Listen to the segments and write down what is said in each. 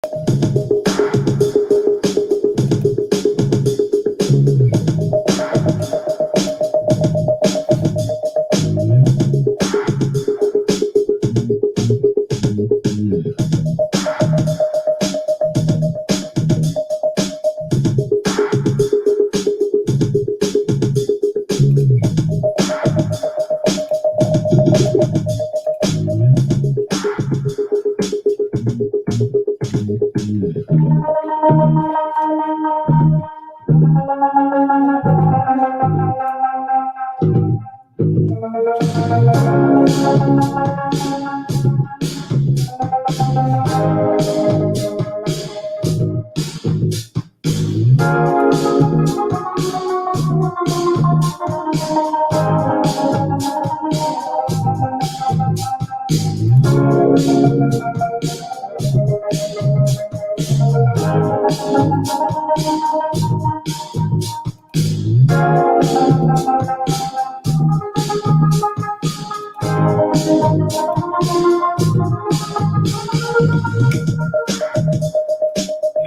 Good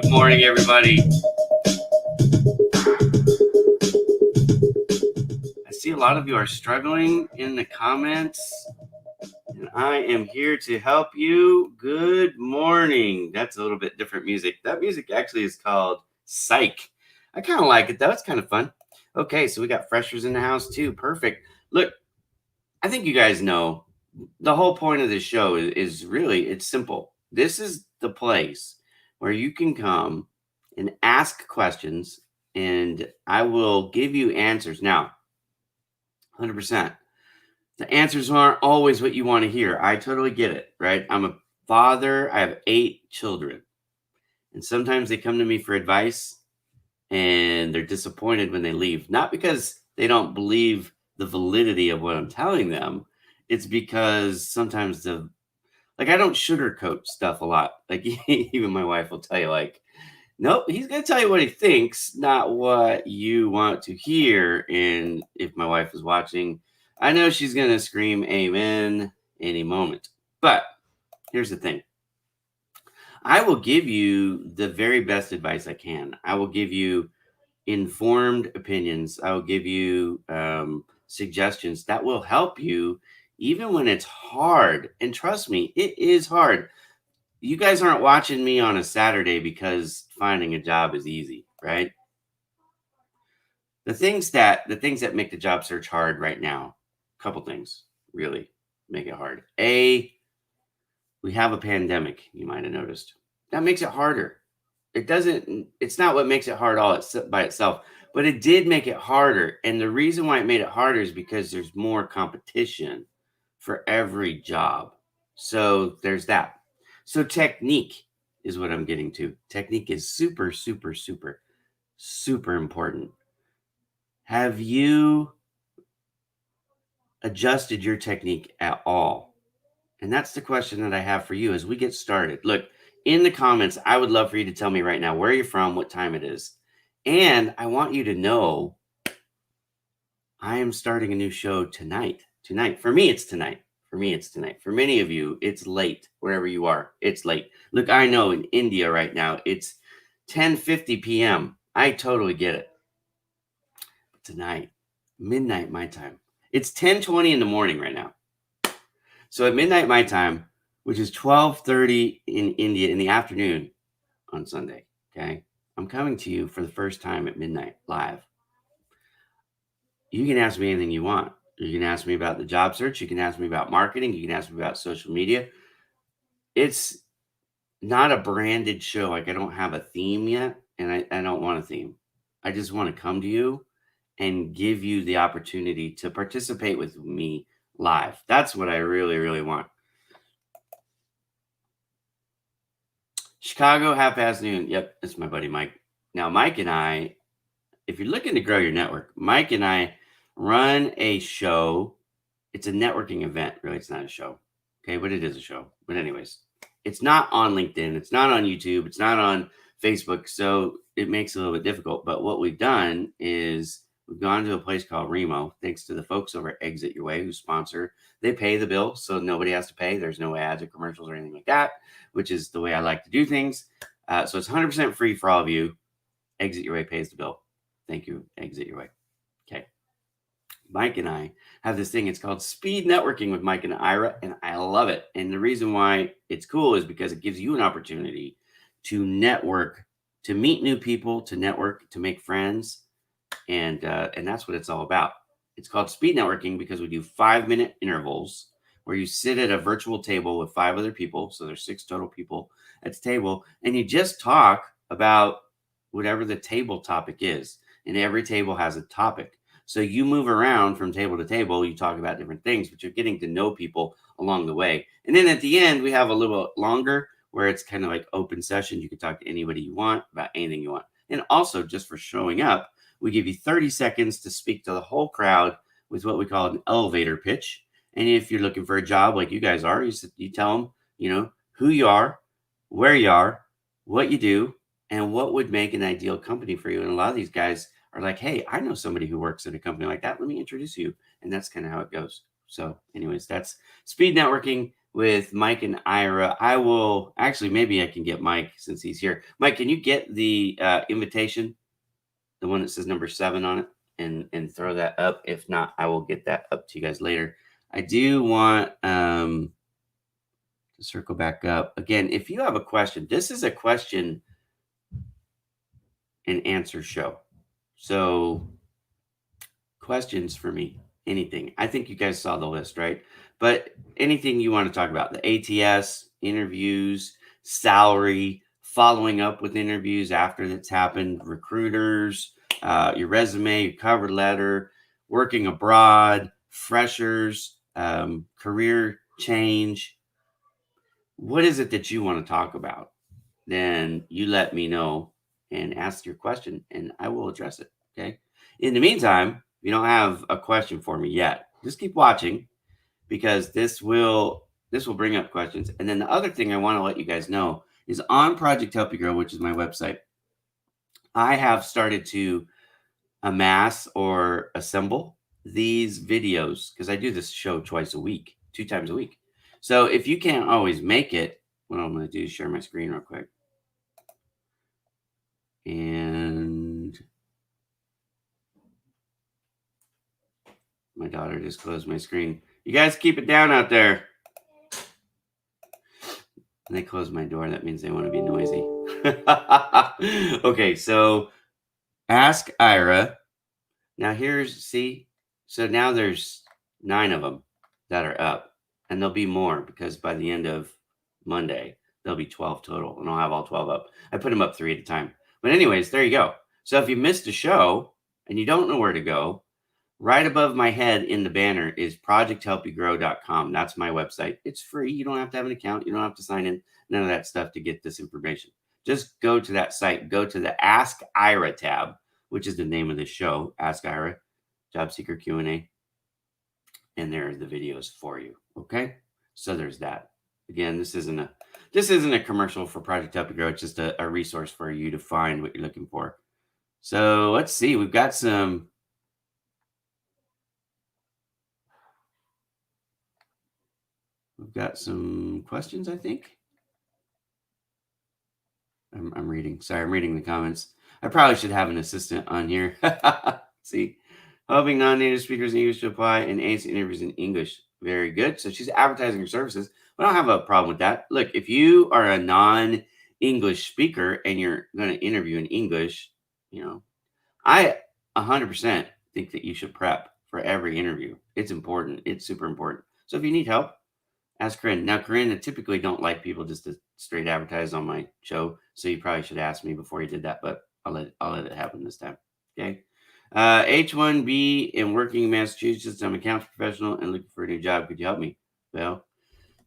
morning, everybody. I see a lot of you are struggling in the comments, and I am here to help you. Good morning. That's a little bit different music. That music actually is called Psych. I kind of like it, though. It's kind of fun. Okay, so we got freshers in the house, too. Perfect. Look, I think you guys know the whole point of this show is really, it's simple. This is the place where you can come and ask questions, and I will give you answers. Now, 100%. The answers aren't always what you want to hear. I totally get it, right? I'm a father. I have 8 children. And sometimes they come to me for advice and they're disappointed when they leave. Not because they don't believe the validity of what I'm telling them. It's because sometimes I don't sugarcoat stuff a lot. Like even my wife will tell you, like, nope, he's going to tell you what he thinks, not what you want to hear. And if my wife is watching, I know she's going to scream amen any moment. But here's the thing. I will give you the very best advice I can. I will give you informed opinions. I will give you suggestions that will help you even when it's hard. And trust me, it is hard. You guys aren't watching me on a Saturday because finding a job is easy, right? The things that make the job search hard right now, a couple things really make it hard. We have a pandemic, you might have noticed. That makes it harder. It's not what makes it hard by itself, but it did make it harder. And the reason why it made it harder is because there's more competition for every job. So there's that. So technique is what I'm getting to. Technique is super, super, super, super important. Have you adjusted your technique at all? And that's the question that I have for you as we get started. Look, in the comments, I would love for you to tell me right now where you're from, what time it is. And I want you to know I am starting a new show tonight. Tonight. For me, it's tonight. For me, it's tonight. For many of you, it's late. Wherever you are, it's late. Look, I know in India right now, it's 10:50 p.m. I totally get it. But tonight, midnight my time. It's 10:20 in the morning right now. So at midnight my time, which is 12:30 in India in the afternoon on Sunday, okay? I'm coming to you for the first time at midnight live. You can ask me anything you want. You can ask me about the job search. You can ask me about marketing. You can ask me about social media. It's not a branded show. Like I don't have a theme yet, and I don't want a theme. I just want to come to you and give you the opportunity to participate with me live. That's what I really, really want. Chicago, half past noon. Yep, that's my buddy Mike. Now, Mike and I, if you're looking to grow your network, Mike and I run a show. It's a networking event. Really, it's not a show. Okay, but it is a show. But anyways, it's not on LinkedIn. It's not on YouTube. It's not on Facebook. So it makes it a little bit difficult. But what we've done is we've gone to a place called Remo, thanks to the folks over at Exit Your Way who sponsor. They pay the bill, so nobody has to pay. There's no ads or commercials or anything like that, which is the way I like to do things. So it's 100% free for all of you. Exit Your Way pays the bill. Thank you, Exit Your Way. Okay. Mike and I have this thing. It's called Speed Networking with Mike and Ira, and I love it. And the reason why it's cool is because it gives you an opportunity to network, to meet new people, to network, to make friends, and that's what it's all about. It's called speed networking because we do 5-minute intervals where you sit at a virtual table with 5 other people, so there's 6 total people at the table, and you just talk about whatever the table topic is. And every table has a topic, so you move around from table to table, you talk about different things, but you're getting to know people along the way. And then at the end we have a little longer where it's kind of like open session. You can talk to anybody you want about anything you want. And also, just for showing up, we give you 30 seconds to speak to the whole crowd with what we call an elevator pitch. And if you're looking for a job like you guys are, you tell them, who you are, where you are, what you do, and what would make an ideal company for you. And a lot of these guys are like, hey, I know somebody who works at a company like that. Let me introduce you. And that's kind of how it goes. So anyways, that's speed networking with Mike and Ira. I will actually, maybe I can get Mike since he's here. Mike, can you get the invitation, the one that says number 7 on it, and throw that up? If not, I will get that up to you guys later. I do want to circle back up again. If you have a question, this is a question and answer show. So questions for me, anything. I think you guys saw the list, right? But anything you want to talk about, the ATS, interviews, salary, following up with interviews after that's happened, recruiters, your resume, your cover letter, working abroad, freshers, career change. What is it that you want to talk about? Then you let me know and ask your question and I will address it. Okay. In the meantime, if you don't have a question for me yet, just keep watching because this will bring up questions. And then the other thing I want to let you guys know is on Project Help You Grow, which is my website, I have started to amass or assemble these videos because I do this show twice a week, 2 times a week. So if you can't always make it, what I'm going to do is share my screen real quick. And my daughter just closed my screen. You guys keep it down out there. And they close my door. That means they want to be noisy. Okay, so ask Ira. Now so now there's 9 of them that are up. And there'll be more because by the end of Monday, there'll be 12 total. And I'll have all 12 up. I put them up 3 at a time. But anyways, there you go. So if you missed a show and you don't know where to go, right above my head in the banner is projecthelpyougrow.com. That's my website. It's free. You don't have to have an account. You don't have to sign in. None of that stuff to get this information. Just go to that site. Go to the Ask Ira tab, which is the name of the show, Ask Ira, Job Seeker Q&A. And there are the videos for you. Okay? So there's that. Again, this isn't a commercial for Project Help You Grow. It's just a resource for you to find what you're looking for. So let's see. We've got some questions, I think. I'm reading. Sorry, I'm reading the comments. I probably should have an assistant on here. See, helping non-native speakers in English to apply and ace interviews in English. Very good. So she's advertising her services. I don't have a problem with that. Look, if you are a non-English speaker and you're going to interview in English, I 100% think that you should prep for every interview. It's important. It's super important. So if you need help, ask Corinne. Now, Corinne, I typically don't like people just to straight advertise on my show, so you probably should ask me before you did that, but I'll let it happen this time. Okay. H-1B in working in Massachusetts. I'm an accounts professional and looking for a new job. Could you help me? Well,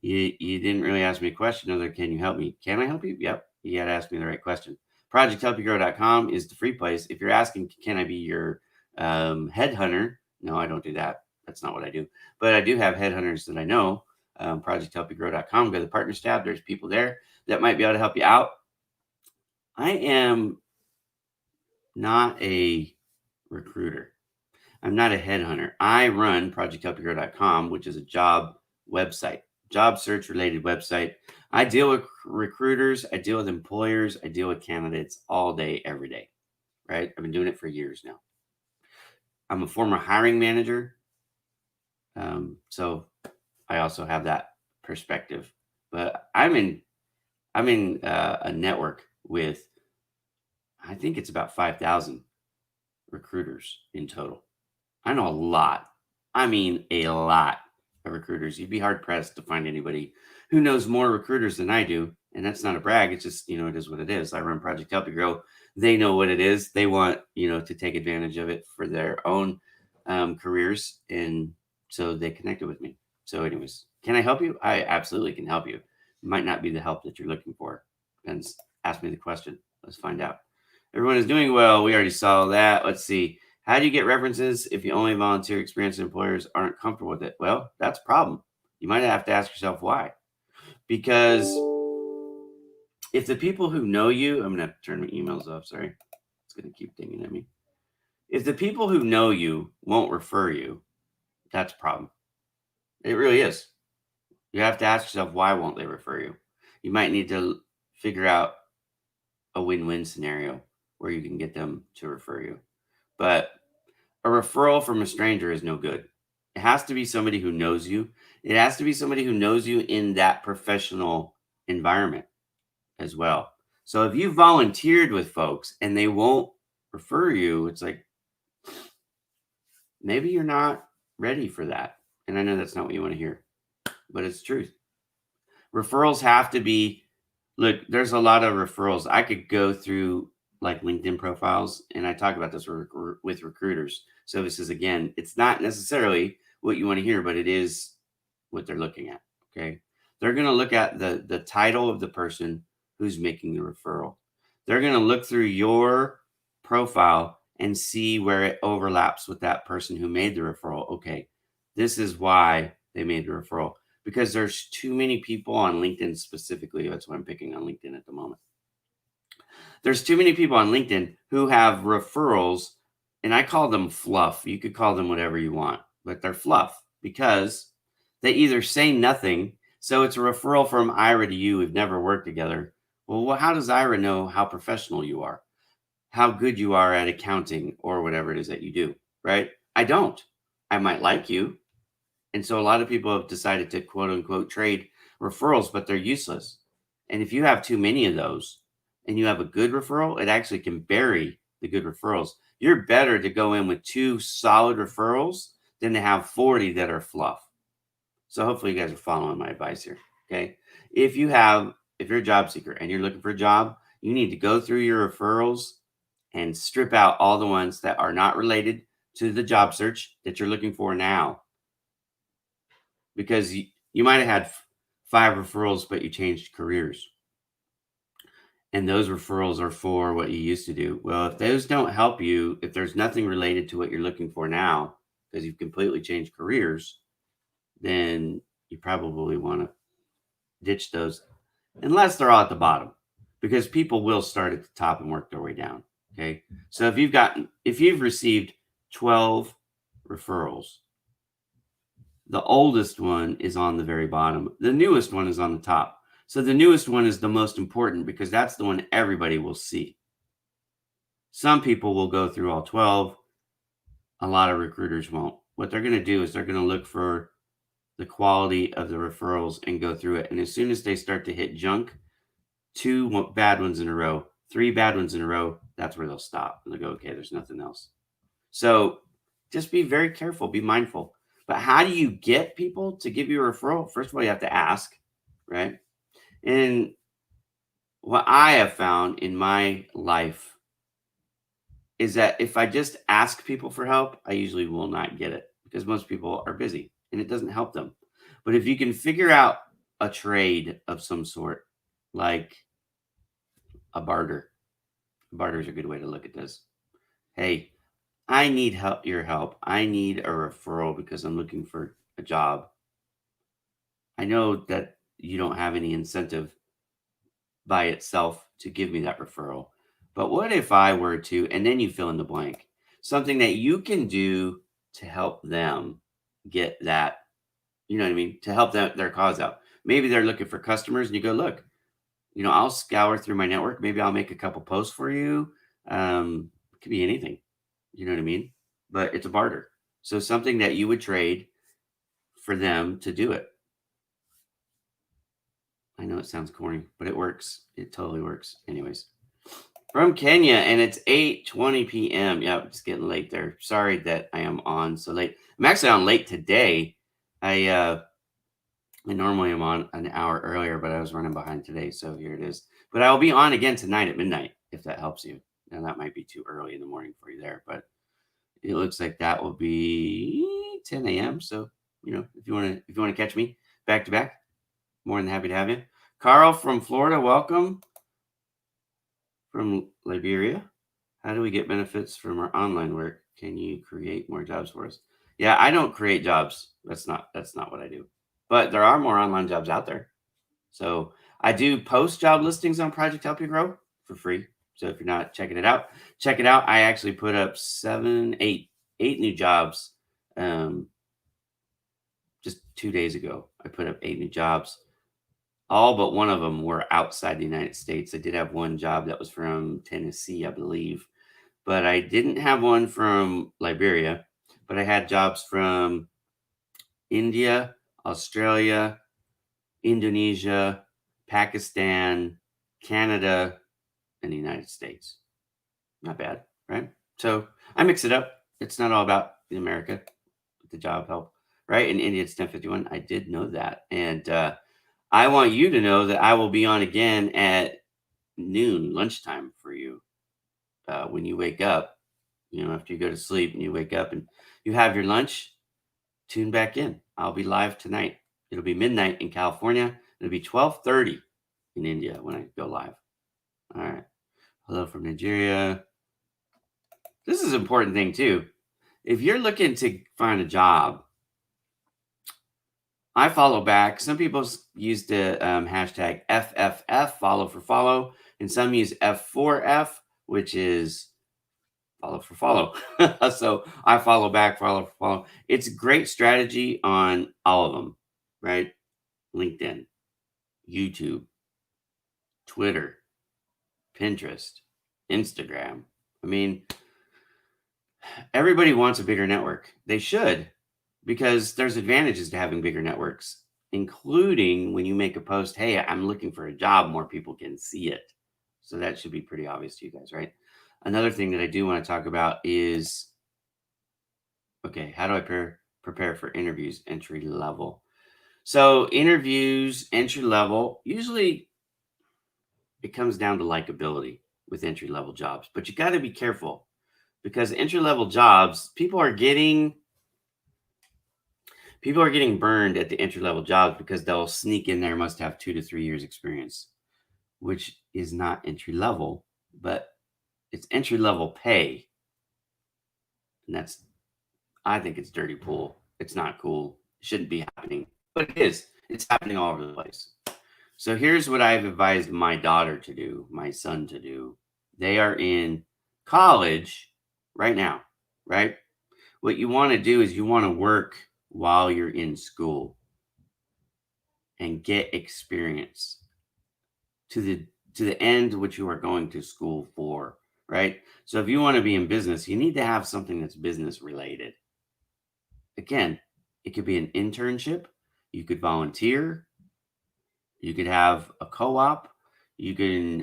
you didn't really ask me a question other than, can you help me? Can I help you? Yep. You got to ask me the right question. ProjectHelpYouGrow.com is the free place. If you're asking, can I be your headhunter? No, I don't do that. That's not what I do. But I do have headhunters that I know. ProjectHelpYouGrow.com. Go to the partners tab. There's people there that might be able to help you out. I am not a recruiter. I'm not a headhunter. I run projecthelpyourgrow.com, which is a job website, job search related website. I deal with recruiters, I deal with employers, I deal with candidates all day, every day, right? I've been doing it for years now. I'm a former hiring manager. So I also have that perspective. But I'm in a network with, I think it's about 5,000 recruiters in total. I know a lot. I mean, a lot of recruiters. You'd be hard pressed to find anybody who knows more recruiters than I do. And that's not a brag. It's just, it is what it is. I run Project Help You Grow. They know what it is. They want, to take advantage of it for their own careers. And so they connected with me. So, anyways, can I help you? I absolutely can help you. It might not be the help that you're looking for. And ask me the question. Let's find out. Everyone is doing well. We already saw that. Let's see. How do you get references if you only volunteer experienced employers aren't comfortable with it? Well, that's a problem. You might have to ask yourself why. Because if the people who know you, I'm going to have to turn my emails off. Sorry. It's going to keep dinging at me. If the people who know you won't refer you, that's a problem. It really is. You have to ask yourself, why won't they refer you? You might need to figure out a win-win scenario where you can get them to refer you. But a referral from a stranger is no good. It has to be somebody who knows you. It has to be somebody who knows you in that professional environment as well. So if you volunteered with folks and they won't refer you, it's like, maybe you're not ready for that. And I know that's not what you want to hear, but it's truth. Referrals have to be, look, there's a lot of referrals. I could go through like LinkedIn profiles, and I talk about this with recruiters. So this is, again, it's not necessarily what you want to hear, but it is what they're looking at. Okay. They're going to look at the title of the person who's making the referral. They're going to look through your profile and see where it overlaps with that person who made the referral. Okay. This is why they made the referral, because there's too many people on LinkedIn specifically. That's why I'm picking on LinkedIn at the moment. There's too many people on LinkedIn who have referrals, and I call them fluff. You could call them whatever you want, but they're fluff because they either say nothing. So it's a referral from Ira to you. We've never worked together. Well, how does Ira know how professional you are, how good you are at accounting or whatever it is that you do, right? I don't. I might like you. And so a lot of people have decided to quote unquote trade referrals, but they're useless. And if you have too many of those and you have a good referral, it actually can bury the good referrals. You're better to go in with 2 solid referrals than to have 40 that are fluff. So hopefully you guys are following my advice here. Okay. If you're a job seeker and you're looking for a job, you need to go through your referrals and strip out all the ones that are not related to the job search that you're looking for now. Because you might have had 5 referrals, but you changed careers. And those referrals are for what you used to do. Well, if those don't help you, if there's nothing related to what you're looking for now, because you've completely changed careers, then you probably want to ditch those unless they're all at the bottom, because people will start at the top and work their way down. Okay. So if you've received 12 referrals, the oldest one is on the very bottom. The newest one is on the top. So the newest one is the most important because that's the one everybody will see. Some people will go through all 12. A lot of recruiters won't. What they're going to do is they're going to look for the quality of the referrals and go through it. And as soon as they start to hit junk, 2 bad ones in a row, 3 bad ones in a row, that's where they'll stop. And they'll go, okay, there's nothing else. So just be very careful, be mindful. But how do you get people to give you a referral? First of all, you have to ask, right? And what I have found in my life is that if I just ask people for help, I usually will not get it because most people are busy and it doesn't help them. But if you can figure out a trade of some sort, like a barter is a good way to look at this. Hey, I need your help. I need a referral because I'm looking for a job. I know that you don't have any incentive by itself to give me that referral. But what if I were to, and then you fill in the blank, something that you can do to help them get that, you know what I mean? To help their cause out. Maybe they're looking for customers and you go, look, I'll scour through my network. Maybe I'll make a couple posts for you. It could be anything. You know what I mean? But it's a barter. So something that you would trade for them to do it. I know it sounds corny, but it works. It totally works. Anyways, from Kenya, and it's 8:20 p.m. Yeah, it's getting late there. Sorry that I am on so late. I'm actually on late today. I normally am on an hour earlier, but I was running behind today, so here it is. But I'll be on again tonight at midnight if that helps you. Now that might be too early in the morning for you there, but it looks like that will be 10 a.m. So if you want to catch me back to back, more than happy to have you. Carl from Florida, welcome. From Liberia, how do we get benefits from our online work? Can you create more jobs for us? Yeah, I don't create jobs. That's not what I do. But there are more online jobs out there. So I do post job listings on Project Help You Grow for free. So if you're not checking it out, check it out. I actually put up eight new jobs just 2 days ago. I put up 8 new jobs. All but one of them were outside the United States. I did have one job that was from Tennessee, I believe, but I didn't have one from Liberia. But I had jobs from India, Australia, Indonesia, Pakistan, Canada, and the United States. Not bad, right? So I mix it up. It's not all about the America with the job help, right? In India, it's 10:51. I did know that. And I want you to know that I will be on again at noon, lunchtime for you. When you wake up, after you go to sleep and you wake up and you have your lunch, tune back in. I'll be live tonight. It'll be midnight in California. It'll be 12:30 in India when I go live. All right. Hello from Nigeria. This is an important thing too. If you're looking to find a job, I follow back. Some people use the hashtag FFF, follow for follow, and some use F4F, which is follow for follow. So I follow back, follow for follow. It's a great strategy on all of them, right? LinkedIn, YouTube, Twitter, Pinterest, Instagram. I mean, everybody wants a bigger network. They should, because there's advantages to having bigger networks, including when you make a post, hey, I'm looking for a job, more people can see it. So that should be pretty obvious to you guys, right? Another thing that I do want to talk about is, okay, how do I prepare for interviews, entry level? So interviews, entry level, usually it comes down to likability with entry level jobs, but you got to be careful because entry level jobs, people are getting burned at the entry level jobs because they'll sneak in there, must have 2 to 3 years experience, which is not entry level, but it's entry level pay. And I think it's dirty pool. It's not cool. It shouldn't be happening, but it is. It's happening all over the place. So here's what I've advised my daughter to do, my son to do. They are in college right now, right? What you want to do is you want to work while you're in school and get experience to the end which you are going to school for, right? So if you want to be in business, you need to have something that's business related. Again, it could be an internship, you could volunteer, you could have a co-op, you can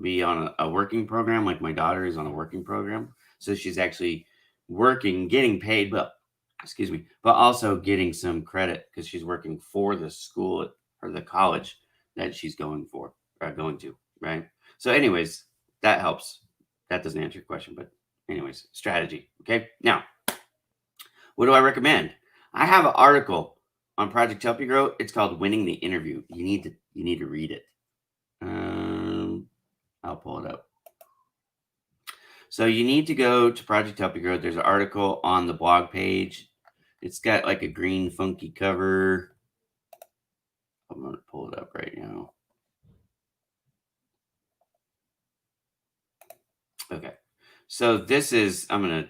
be on a working program, like my daughter is on a working program. So she's actually working, getting paid, but excuse me, but also getting some credit because she's working for the school or the college that she's going to, right? So, anyways, that helps. That doesn't answer your question, but anyways, strategy. Okay. Now, what do I recommend? I have an article on Project Help You Grow. It's called "Winning the Interview." You need to read it. I'll pull it up. So you need to go to Project Help You Grow. There's an article on the blog page. It's got like a green funky cover. I'm going to pull it up right now. Okay. So I'm going to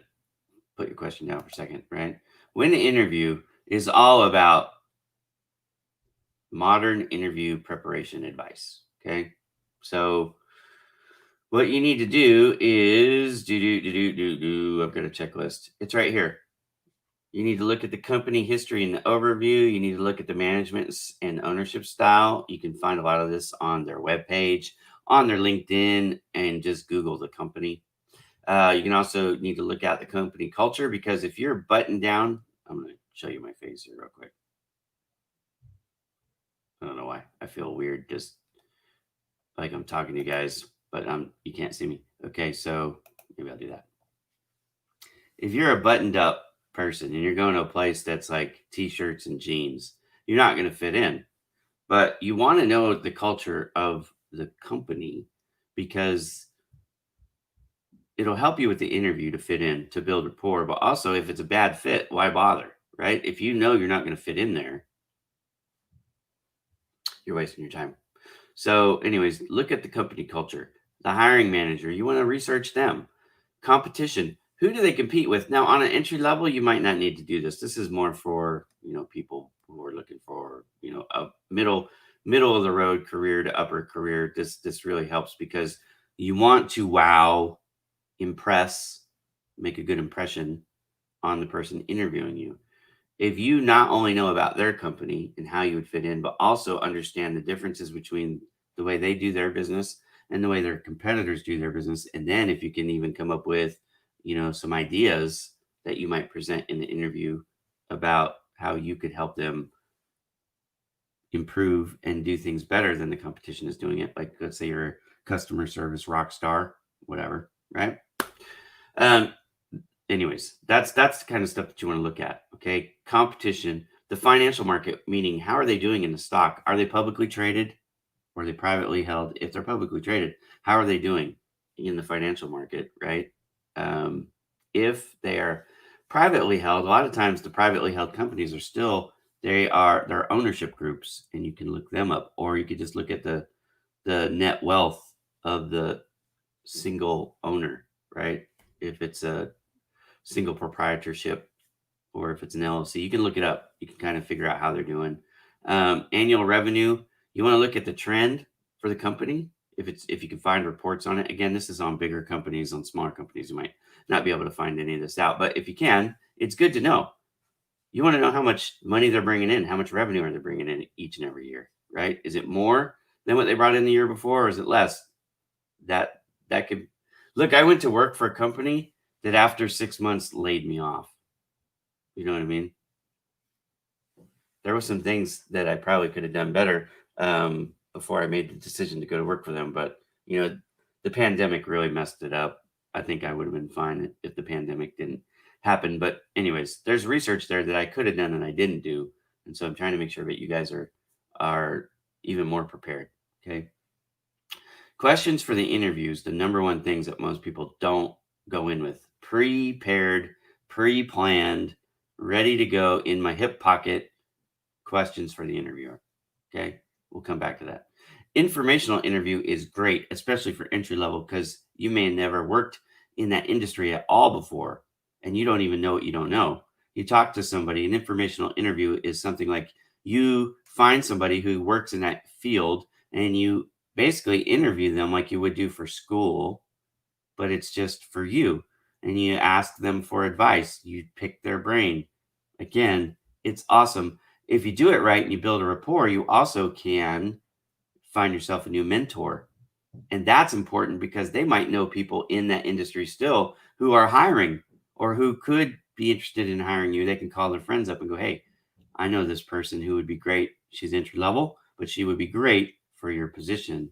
put your question down for a second, right? When the interview is all about modern interview preparation advice. Okay. So what you need to do is I've got a checklist. It's right here. You need to look at the company history and the overview. You need to look at the management and ownership style. You can find a lot of this on their webpage, on their LinkedIn, and just Google the company. You can also need to look at the company culture, because if you're buttoned down, I'm going to show you my face here real quick. I don't know why. I feel weird just like I'm talking to you guys, but you can't see me. Okay, so maybe I'll do that. If you're a buttoned up person and you're going to a place that's like t-shirts and jeans, you're not going to fit in. But you want to know the culture of the company, because it'll help you with the interview to fit in, to build rapport. But also, if it's a bad fit, why bother, right? If you know you're not going to fit in there, you're wasting your time. So, anyways, look at the company culture. The hiring manager, you want to research them. Competition, who do they compete with? Now, on an entry level, you might not need to do this. This is more for, people who are looking for, a middle of the road career to upper career. This really helps, because you want to wow, impress, make a good impression on the person interviewing you. If you not only know about their company and how you would fit in, but also understand the differences between the way they do their business and the way their competitors do their business, and then if you can even come up with, some ideas that you might present in the interview about how you could help them improve and do things better than the competition is doing it. Like, let's say you're a customer service rock star, whatever, right? Um, Anyways, that's the kind of stuff that you want to look at. Okay. Competition, the financial market, meaning how are they doing in the stock? Are they publicly traded, or are they privately held? If they're publicly traded, how are they doing in the financial market, right? If they are privately held, a lot of times the privately held companies are still, they're ownership groups, and you can look them up, or you could just look at the net wealth of the single owner, right? If it's a single proprietorship, or if it's an LLC, you can look it up. You can kind of figure out how they're doing. Annual revenue, you want to look at the trend for the company. If you can find reports on it. Again, this is on bigger companies. On smaller companies, you might not be able to find any of this out. But if you can, it's good to know. You want to know how much money they're bringing in, how much revenue are they bringing in each and every year, right? Is it more than what they brought in the year before, or is it less? That could look. I went to work for a company that after 6 months laid me off. You know what I mean? There were some things that I probably could have done better, before I made the decision to go to work for them. But the pandemic really messed it up. I think I would have been fine if the pandemic didn't happen. But anyways, there's research there that I could have done and I didn't do, and so I'm trying to make sure that you guys are even more prepared. Okay. Questions for the interviews. The number one things that most people don't go in with: prepared, pre-planned, ready to go in my hip pocket questions for the interviewer. Okay. We'll come back to that. Informational interview is great, especially for entry level, because you may have never worked in that industry at all before, and you don't even know what you don't know. You talk to somebody. An informational interview is something like you find somebody who works in that field, and you basically interview them like you would do for school, but it's just for you. And you ask them for advice. You pick their brain. Again, it's awesome. If you do it right and you build a rapport, you also can find yourself a new mentor. And that's important, because they might know people in that industry still who are hiring, or who could be interested in hiring you. They can call their friends up and go, hey, I know this person who would be great. She's entry level, but she would be great for your position.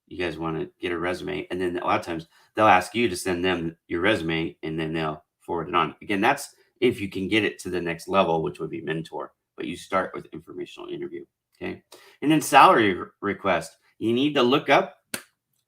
You guys want to get a resume? And then a lot of times they'll ask you to send them your resume, and then they'll forward it on. Again, that's if you can get it to the next level, which would be mentor, but you start with informational interview. Okay. And then salary request. You need to look up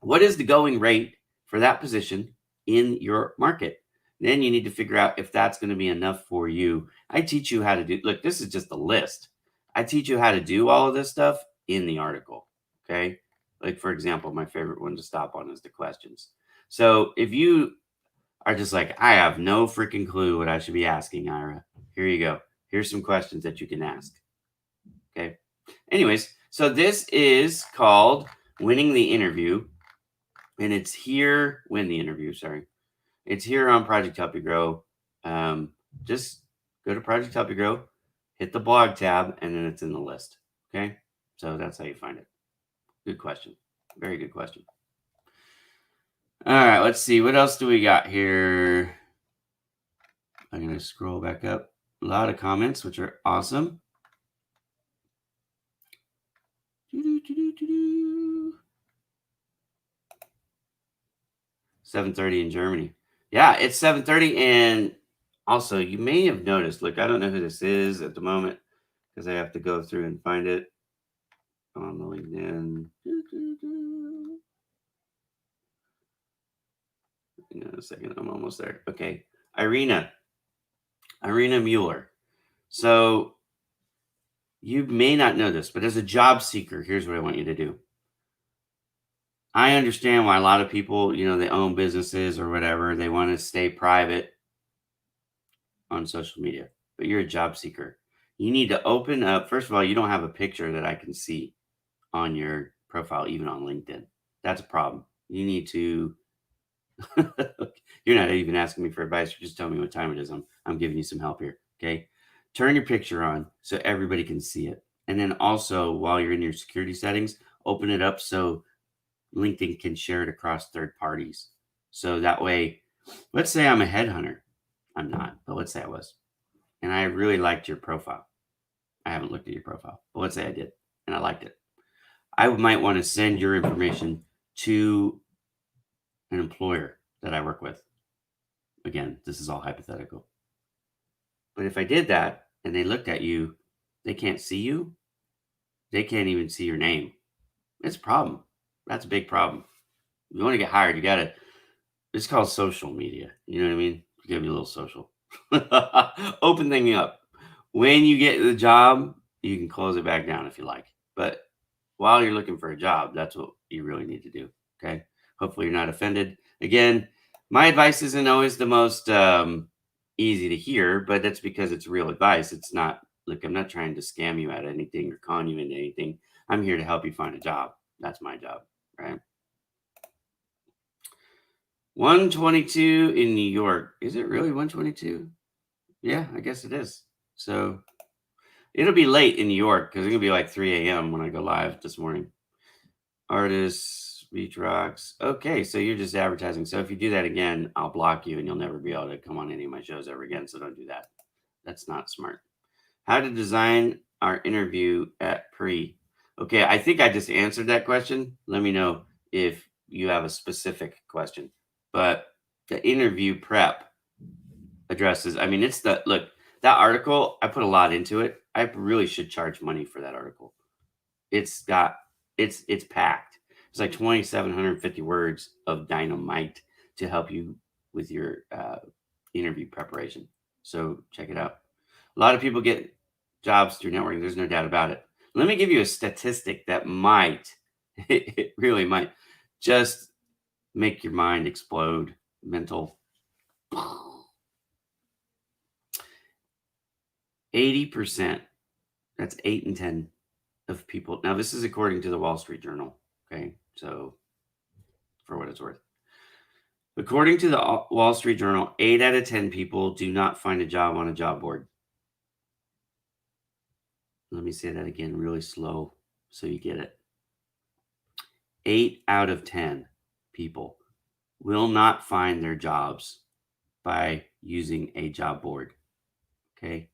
what is the going rate for that position in your market. Then you need to figure out if that's going to be enough for you. I teach you how to do, look, this is just a list. I teach you how to do all of this stuff in the article. Okay. Like, for example, my favorite one to stop on is the questions. So if you are just like, I have no freaking clue what I should be asking, Ira. Here you go. Here's some questions that you can ask. Okay. Anyways, so this is called Winning the Interview. And it's here, Win the Interview, sorry. It's here on Project Help You Grow. Just go to Project Help You Grow, hit the blog tab, and then it's in the list. Okay. So that's how you find it. Good question. Very good question. All right, let's see. What else do we got here? I'm going to scroll back up. A lot of comments, which are awesome. 7:30 in Germany. Yeah, it's 7:30. And also, you may have noticed, look, I don't know who this is at the moment because I have to go through and find it on the LinkedIn. Hang on a second. I'm almost there. Okay. Irina Mueller. So you may not know this, but as a job seeker, here's what I want you to do. I understand why a lot of people, they own businesses or whatever. They want to stay private on social media, but you're a job seeker. You need to open up. First of all, you don't have a picture that I can see on your profile, even on LinkedIn. That's a problem. You need to. You're not even asking me for advice. You're just telling me what time it is. I'm giving you some help here. Okay. Turn your picture on so everybody can see it. And then also, while you're in your security settings, open it up so LinkedIn can share it across third parties. So that way, let's say I'm a headhunter. I'm not, but let's say I was. And I really liked your profile. I haven't looked at your profile, but let's say I did and I liked it. I might want to send your information to an employer that I work with. Again, this is all hypothetical. But if I did that and they looked at you, they can't see you. They can't even see your name. It's a problem. That's a big problem. If you want to get hired, you got to. It's called social media. You know what I mean? Give you a little social. Open thing up. When you get the job, you can close it back down if you like. But while you're looking for a job, that's what you really need to do. Okay. Hopefully you're not offended. Again, my advice isn't always the most easy to hear, but that's because it's real advice. It's not, look, I'm not trying to scam you out of anything or con you into anything. I'm here to help you find a job. That's my job. Right. 122 in New York. Is it really 122? Yeah, I guess it is. So it'll be late in New York because it's going to be like 3 a.m. when I go live this morning. Artists, beach rocks. Okay, so you're just advertising. So if you do that again, I'll block you and you'll never be able to come on any of my shows ever again. So don't do that. That's not smart. How to design our interview at pre. Okay, I think I just answered that question. Let me know if you have a specific question. But the interview prep addresses, I mean, it's the look, that article, I put a lot into it. I really should charge money for that article. It's got it's packed. It's like 2,750 words of dynamite to help you with your interview preparation. So check it out. A lot of people get jobs through networking. There's no doubt about it. Let me give you a statistic that might, it really might, just make your mind explode. Mental. 80%. That's 8 in 10 of people. Now, this is according to the Wall Street Journal. Okay. So, for what it's worth. According to the Wall Street Journal, 8 out of 10 people do not find a job on a job board. Let me say that again really slow so you get it. 8 out of 10 people will not find their jobs by using a job board. Okay.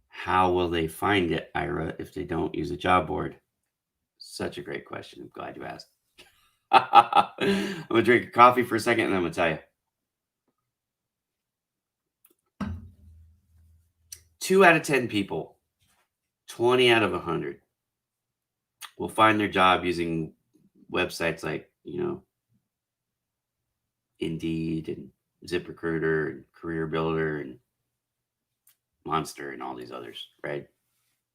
How will they find it, Ira, if they don't use a job board? Such a great question. I'm glad you asked. I'm going to drink a coffee for a second and I'm going to tell you. 2 out of 10 people, 20 out of 100, will find their job using websites like, Indeed and ZipRecruiter and Career Builder and Monster and all these others, right?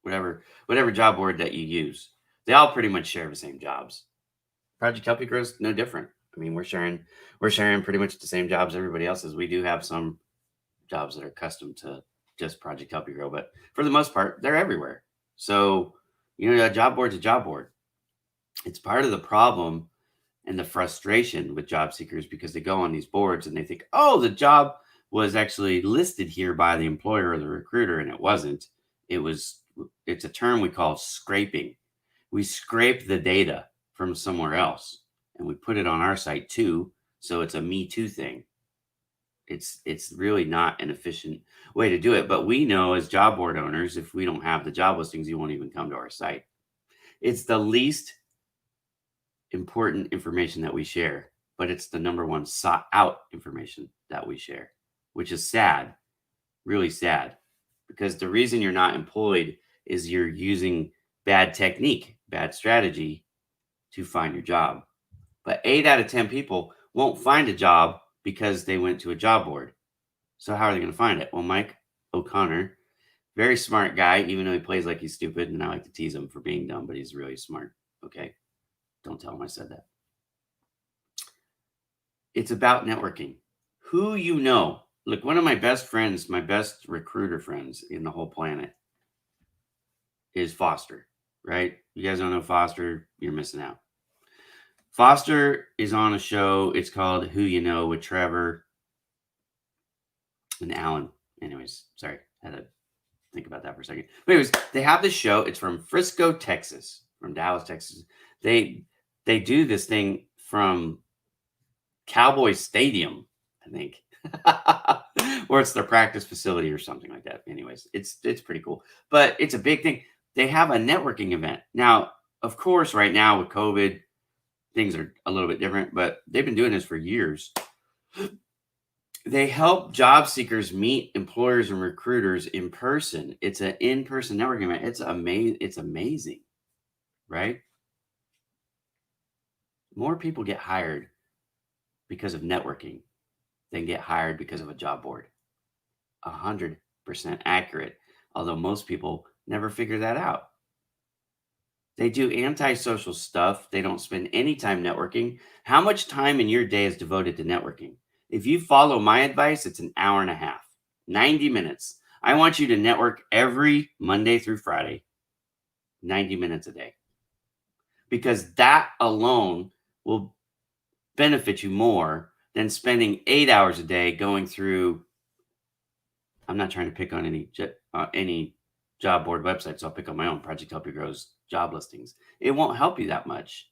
Whatever job board that you use, they all pretty much share the same jobs. Project Help You Grow is no different. I mean, we're sharing pretty much the same jobs everybody else is. We do have some jobs that are custom to just Project Help You Grow, but for the most part, they're everywhere. So, a job board's a job board. It's part of the problem and the frustration with job seekers because they go on these boards and they think, oh, the job was actually listed here by the employer or the recruiter, and it wasn't. It was, it's a term we call scraping. We scrape the data from somewhere else and we put it on our site too. So it's a Me Too thing. It's really not an efficient way to do it. But we know as job board owners, if we don't have the job listings, you won't even come to our site. It's the least important information that we share, but it's the number one sought out information that we share, which is sad, really sad, because the reason you're not employed is you're using bad technique, bad strategy to find your job. But 8 out of 10 people won't find a job because they went to a job board. So how are they going to find it? Well, Mike O'Connor, very smart guy, even though he plays like he's stupid, and I like to tease him for being dumb, but he's really smart. Okay. Don't tell him I said that. It's about networking. Who you know. Look, one of my best friends, my best recruiter friends in the whole planet is Foster, right? You guys don't know Foster, you're missing out. Foster is on a show. It's called Who You Know with Trevor and Alan. Anyways, sorry. I had to think about that for a second. But anyways, they have this show. It's from Frisco, Texas, from Dallas, Texas. They do this thing from Cowboy Stadium, I think. Or it's their practice facility or something like that. Anyways, it's pretty cool. But it's a big thing. They have a networking event. Now, of course, right now with COVID, things are a little bit different, but they've been doing this for years. They help job seekers meet employers and recruiters in person. It's an in-person networking event. It's amazing, right? More people get hired because of networking than get hired because of a job board. 100% accurate, although most people never figure that out. They do antisocial stuff. They don't spend any time networking. How much time in your day is devoted to networking? If you follow my advice, it's an hour and a half, 90 minutes. I want you to network every Monday through Friday, 90 minutes a day, because that alone will benefit you more than spending 8 hours a day going through. I'm not trying to pick on any job board websites. So I'll pick on my own. Project Help You Grow's job listings. It won't help you that much.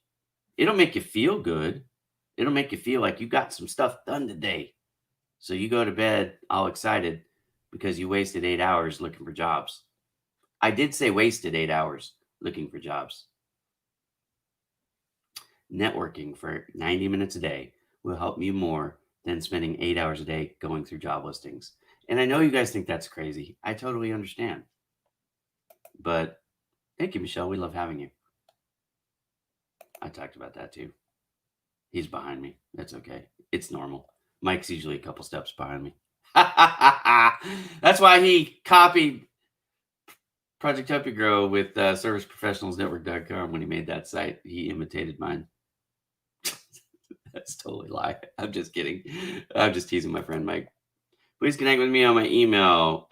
It'll make you feel good. It'll make you feel like you got some stuff done today. So you go to bed all excited because you wasted 8 hours looking for jobs. I did say wasted 8 hours looking for jobs. Networking for 90 minutes a day will help you more than spending 8 hours a day going through job listings. And I know you guys think that's crazy. I totally understand. But thank you, Michelle. We love having you. I talked about that too. He's behind me. That's okay. It's normal. Mike's usually a couple steps behind me. That's why he copied Project Help You Grow with serviceprofessionalsnetwork.com when he made that site. He imitated mine. That's totally a lie. I'm just kidding. I'm just teasing my friend Mike. Please connect with me on my email.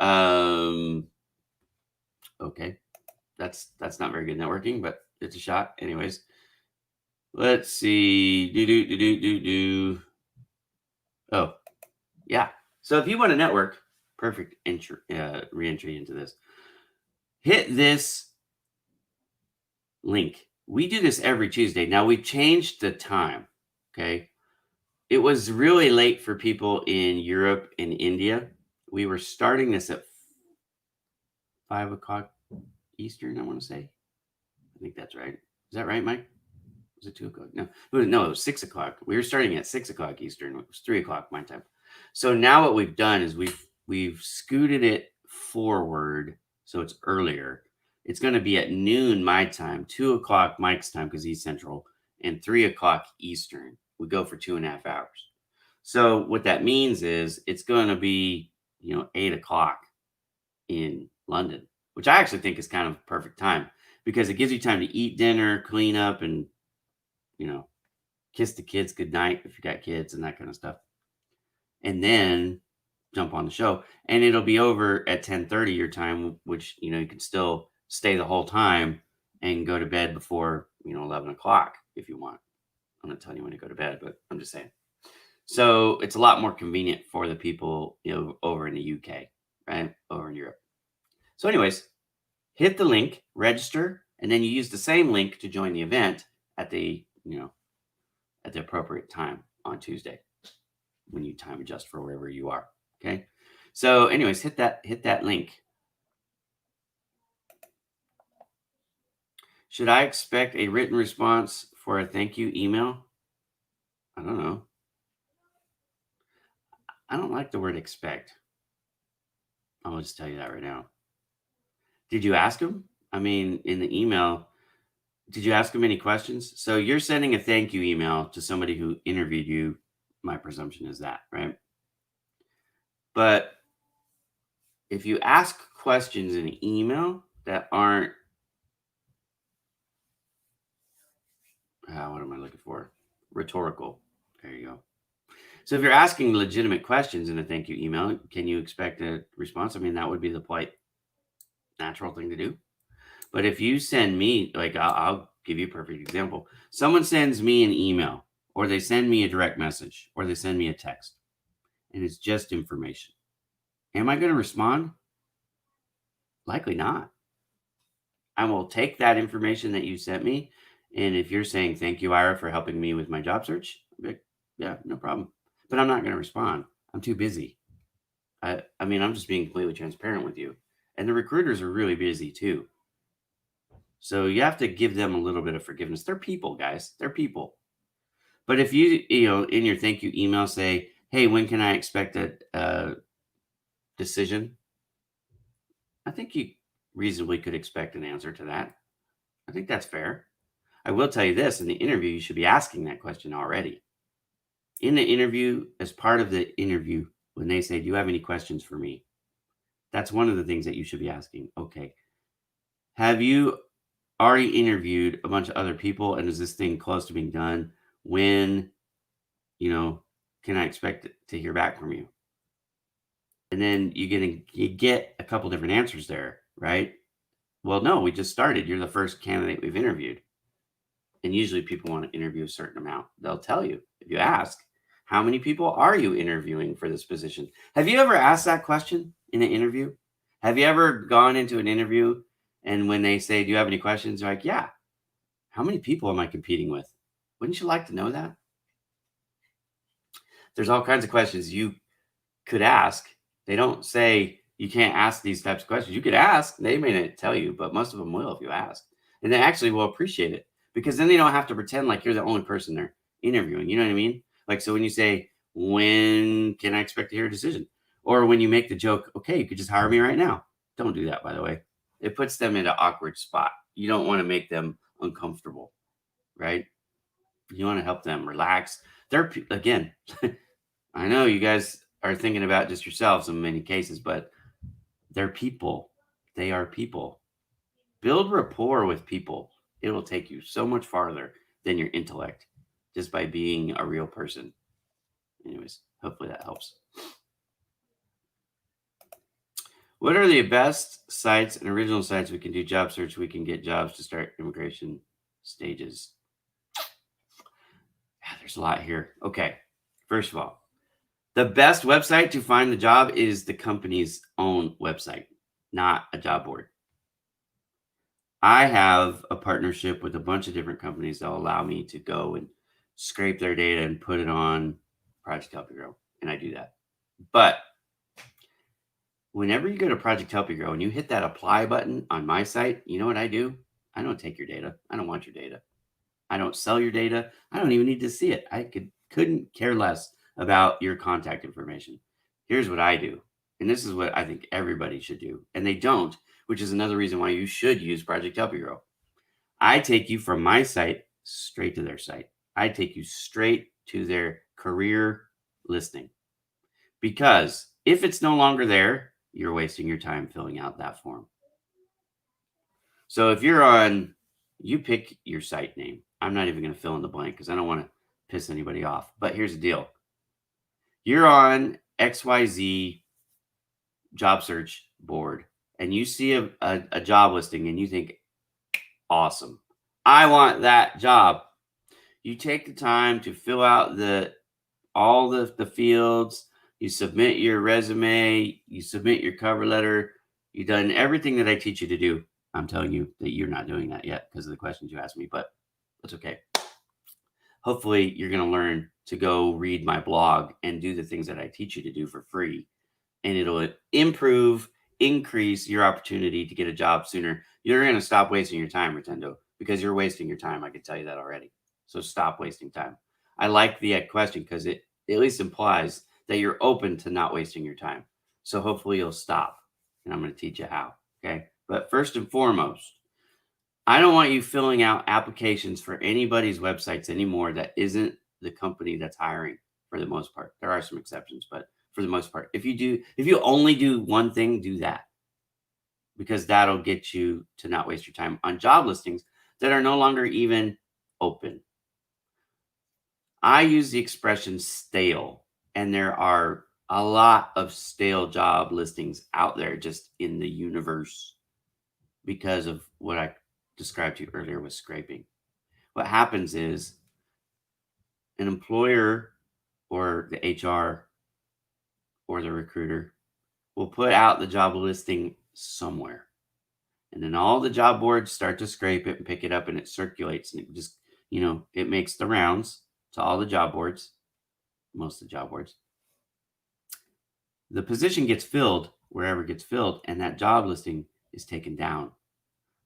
Okay. That's not very good networking, but it's a shot. Anyways, let's see. Oh, yeah. So if you want to network, perfect re-entry into this. Hit this link. We do this every Tuesday. Now we've changed the time. Okay. It was really late for people in Europe and India. We were starting this at 5 o'clock Eastern, I want to say. I think that's right. Is that right, Mike? Was it 2 o'clock? No, it was 6 o'clock. We were starting at 6 o'clock Eastern. It was 3 o'clock my time. So now what we've done is we've scooted it forward so it's earlier. It's going to be at noon my time, 2 o'clock Mike's time because he's Central, and 3 o'clock Eastern. We go for 2.5 hours. So what that means is it's going to be 8 o'clock in London, which I actually think is kind of perfect time because it gives you time to eat dinner, clean up, and kiss the kids goodnight if you got kids and that kind of stuff, and then jump on the show. And it'll be over at 10:30 your time, which you can still stay the whole time and go to bed before 11 o'clock if you want. I'm not telling you when to go to bed, but I'm just saying. So it's a lot more convenient for the people over in the UK, right? Over in Europe. So, anyways, hit the link, register, and then you use the same link to join the event at the appropriate time on Tuesday when you time adjust for wherever you are. Okay. So, anyways, hit that link. Should I expect a written response for a thank you email? I don't know. I don't like the word expect. I'll just tell you that right now. Did you ask him? I mean, in the email, did you ask him any questions? So you're sending a thank you email to somebody who interviewed you. My presumption is that, right? But if you ask questions in an email that aren't, what am I looking for? Rhetorical. There you go. So if you're asking legitimate questions in a thank you email, can you expect a response? I mean, that would be the polite, natural thing to do. But if you send me, like, I'll give you a perfect example. Someone sends me an email, or they send me a direct message, or they send me a text, and it's just information. Am I going to respond? Likely not. I will take that information that you sent me. And if you're saying, thank you, Ira, for helping me with my job search, I'll be like, yeah, no problem. But I'm not going to respond. I'm too busy. I mean, I'm just being completely transparent with you. And the recruiters are really busy too. So you have to give them a little bit of forgiveness. They're people, guys. They're people. But if in your thank you email say, hey, when can I expect a decision? I think you reasonably could expect an answer to that. I think that's fair. I will tell you this, in the interview, you should be asking that question already. In the interview, as part of the interview, when they say, do you have any questions for me? That's one of the things that you should be asking. Okay. Have you already interviewed a bunch of other people, and is this thing close to being done? When, can I expect to hear back from you? And then you get a couple different answers there, right? Well, no, we just started. You're the first candidate we've interviewed. And usually people want to interview a certain amount. They'll tell you if you ask, how many people are you interviewing for this position? Have you ever asked that question in an interview? Have you ever gone into an interview and when they say, do you have any questions? You're like, yeah. How many people am I competing with? Wouldn't you like to know that? There's all kinds of questions you could ask. They don't say you can't ask these types of questions. You could ask. They may not tell you, but most of them will if you ask. And they actually will appreciate it because then they don't have to pretend like you're the only person they're interviewing. You know what I mean? Like, so when you say, when can I expect to hear a decision? Or when you make the joke, okay, you could just hire me right now. Don't do that, by the way. It puts them in an awkward spot. You don't want to make them uncomfortable, right? You want to help them relax. Again, I know you guys are thinking about just yourselves in many cases, but they're people. They are people. Build rapport with people. It will take you so much farther than your intellect just by being a real person. Anyways, hopefully that helps. What are the best sites and original sites we can do job search? We can get jobs to start immigration stages. Yeah, there's a lot here. Okay. First of all, the best website to find the job is the company's own website, not a job board. I have a partnership with a bunch of different companies that will allow me to go and scrape their data and put it on Project Help You Grow. And I do that. But whenever you go to Project Help You Grow and you hit that apply button on my site, you know what I do? I don't take your data. I don't want your data. I don't sell your data. I don't even need to see it. I couldn't care less about your contact information. Here's what I do. And this is what I think everybody should do. And they don't, which is another reason why you should use Project Help You Grow. I take you from my site straight to their site. I take you straight to their career listing. Because if it's no longer there, you're wasting your time filling out that form. So if you're on, you pick your site name. I'm not even going to fill in the blank because I don't want to piss anybody off. But here's the deal. You're on XYZ job search board and you see a job listing and you think, awesome, I want that job. You take the time to fill out all the fields, you submit your resume, you submit your cover letter, you've done everything that I teach you to do. I'm telling you that you're not doing that yet because of the questions you asked me, but that's okay. Hopefully you're going to learn to go read my blog and do the things that I teach you to do for free, and it'll increase your opportunity to get a job sooner. You're going to stop wasting your time, Rotendo, because you're wasting your time. I can tell you that already. So stop wasting time. I like the question because it at least implies that you're open to not wasting your time. So hopefully you'll stop, and I'm going to teach you how. Okay. But first and foremost, I don't want you filling out applications for anybody's websites anymore that isn't the company that's hiring, for the most part. There are some exceptions, but for the most part, if you only do one thing, do that, because that'll get you to not waste your time on job listings that are no longer even open. I use the expression stale, and there are a lot of stale job listings out there just in the universe because of what I described to you earlier with scraping. What happens is an employer or the HR or the recruiter will put out the job listing somewhere. And then all the job boards start to scrape it and pick it up, and it circulates, and it just, it makes the rounds to all the job boards, most of the job boards. The position gets filled wherever it gets filled, and that job listing is taken down.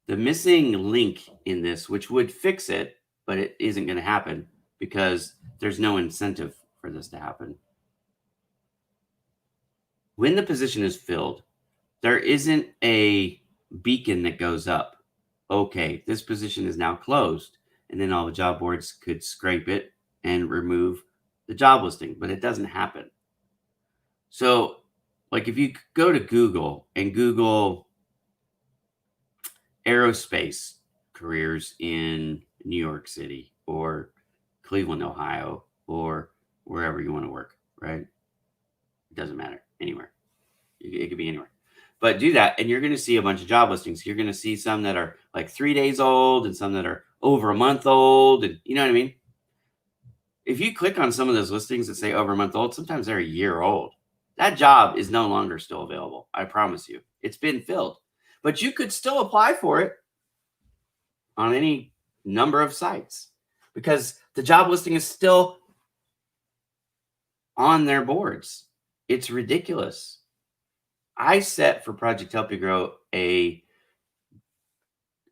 The missing link in this, which would fix it, but it isn't going to happen because there's no incentive for this to happen. When the position is filled, there isn't a beacon that goes up. Okay, this position is now closed. And then all the job boards could scrape it and remove the job listing, but it doesn't happen. So, like, if you go to Google and Google aerospace careers in New York City or Cleveland, Ohio, or wherever you want to work, right? It doesn't matter, anywhere. It could be anywhere. But do that, and you're going to see a bunch of job listings. You're going to see some that are like 3 days old and some that are over a month old. And you know what I mean? If you click on some of those listings that say over a month old, sometimes they're a year old. That job is no longer still available. I promise you. It's been filled. But you could still apply for it on any number of sites because the job listing is still on their boards. It's ridiculous. I set for Project Help You Grow a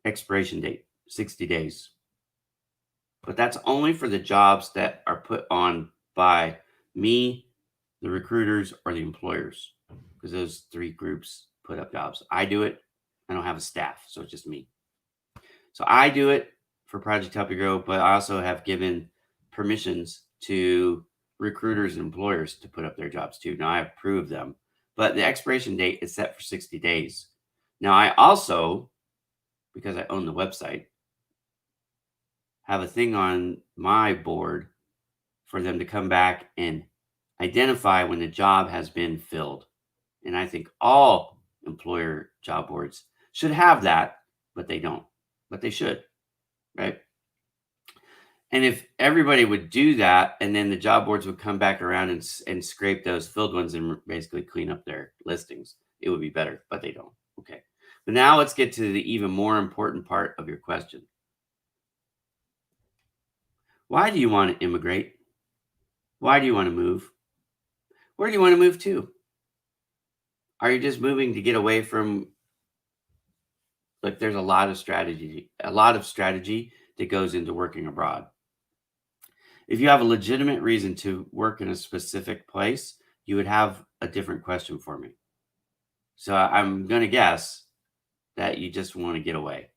expiration date, 60 days. But that's only for the jobs that are put on by me, the recruiters, or the employers, because those three groups put up jobs. I do it. I don't have a staff, so it's just me. So I do it for Project Help You Grow, but I also have given permissions to recruiters and employers to put up their jobs too. Now I approve them, but the expiration date is set for 60 days. Now I also, because I own the website, have a thing on my board for them to come back and identify when the job has been filled. And I think all employer job boards should have that, but they don't. But they should, right? And if everybody would do that, and then the job boards would come back around and scrape those filled ones and basically clean up their listings, it would be better, but they don't. Okay. But now let's get to the even more important part of your question. Why do you want to immigrate? Why do you want to move? Where do you want to move to? Are you just moving to get away from, like, there's a lot of strategy that goes into working abroad. If you have a legitimate reason to work in a specific place, you would have a different question for me. So I'm going to guess that you just want to get away.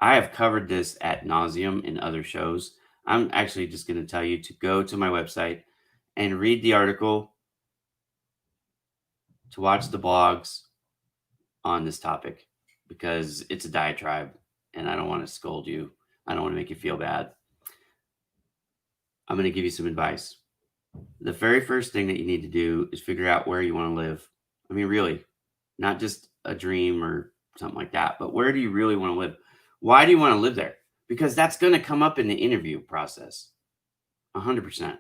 I have covered this ad nauseum in other shows. I'm actually just going to tell you to go to my website and read the article, to watch the blogs on this topic, because it's a diatribe and I don't want to scold you. I don't want to make you feel bad. I'm going to give you some advice. The very first thing that you need to do is figure out where you want to live. I mean, really, not just a dream or something like that, but where do you really want to live? Why do you want to live there? Because that's going to come up in the interview process 100%.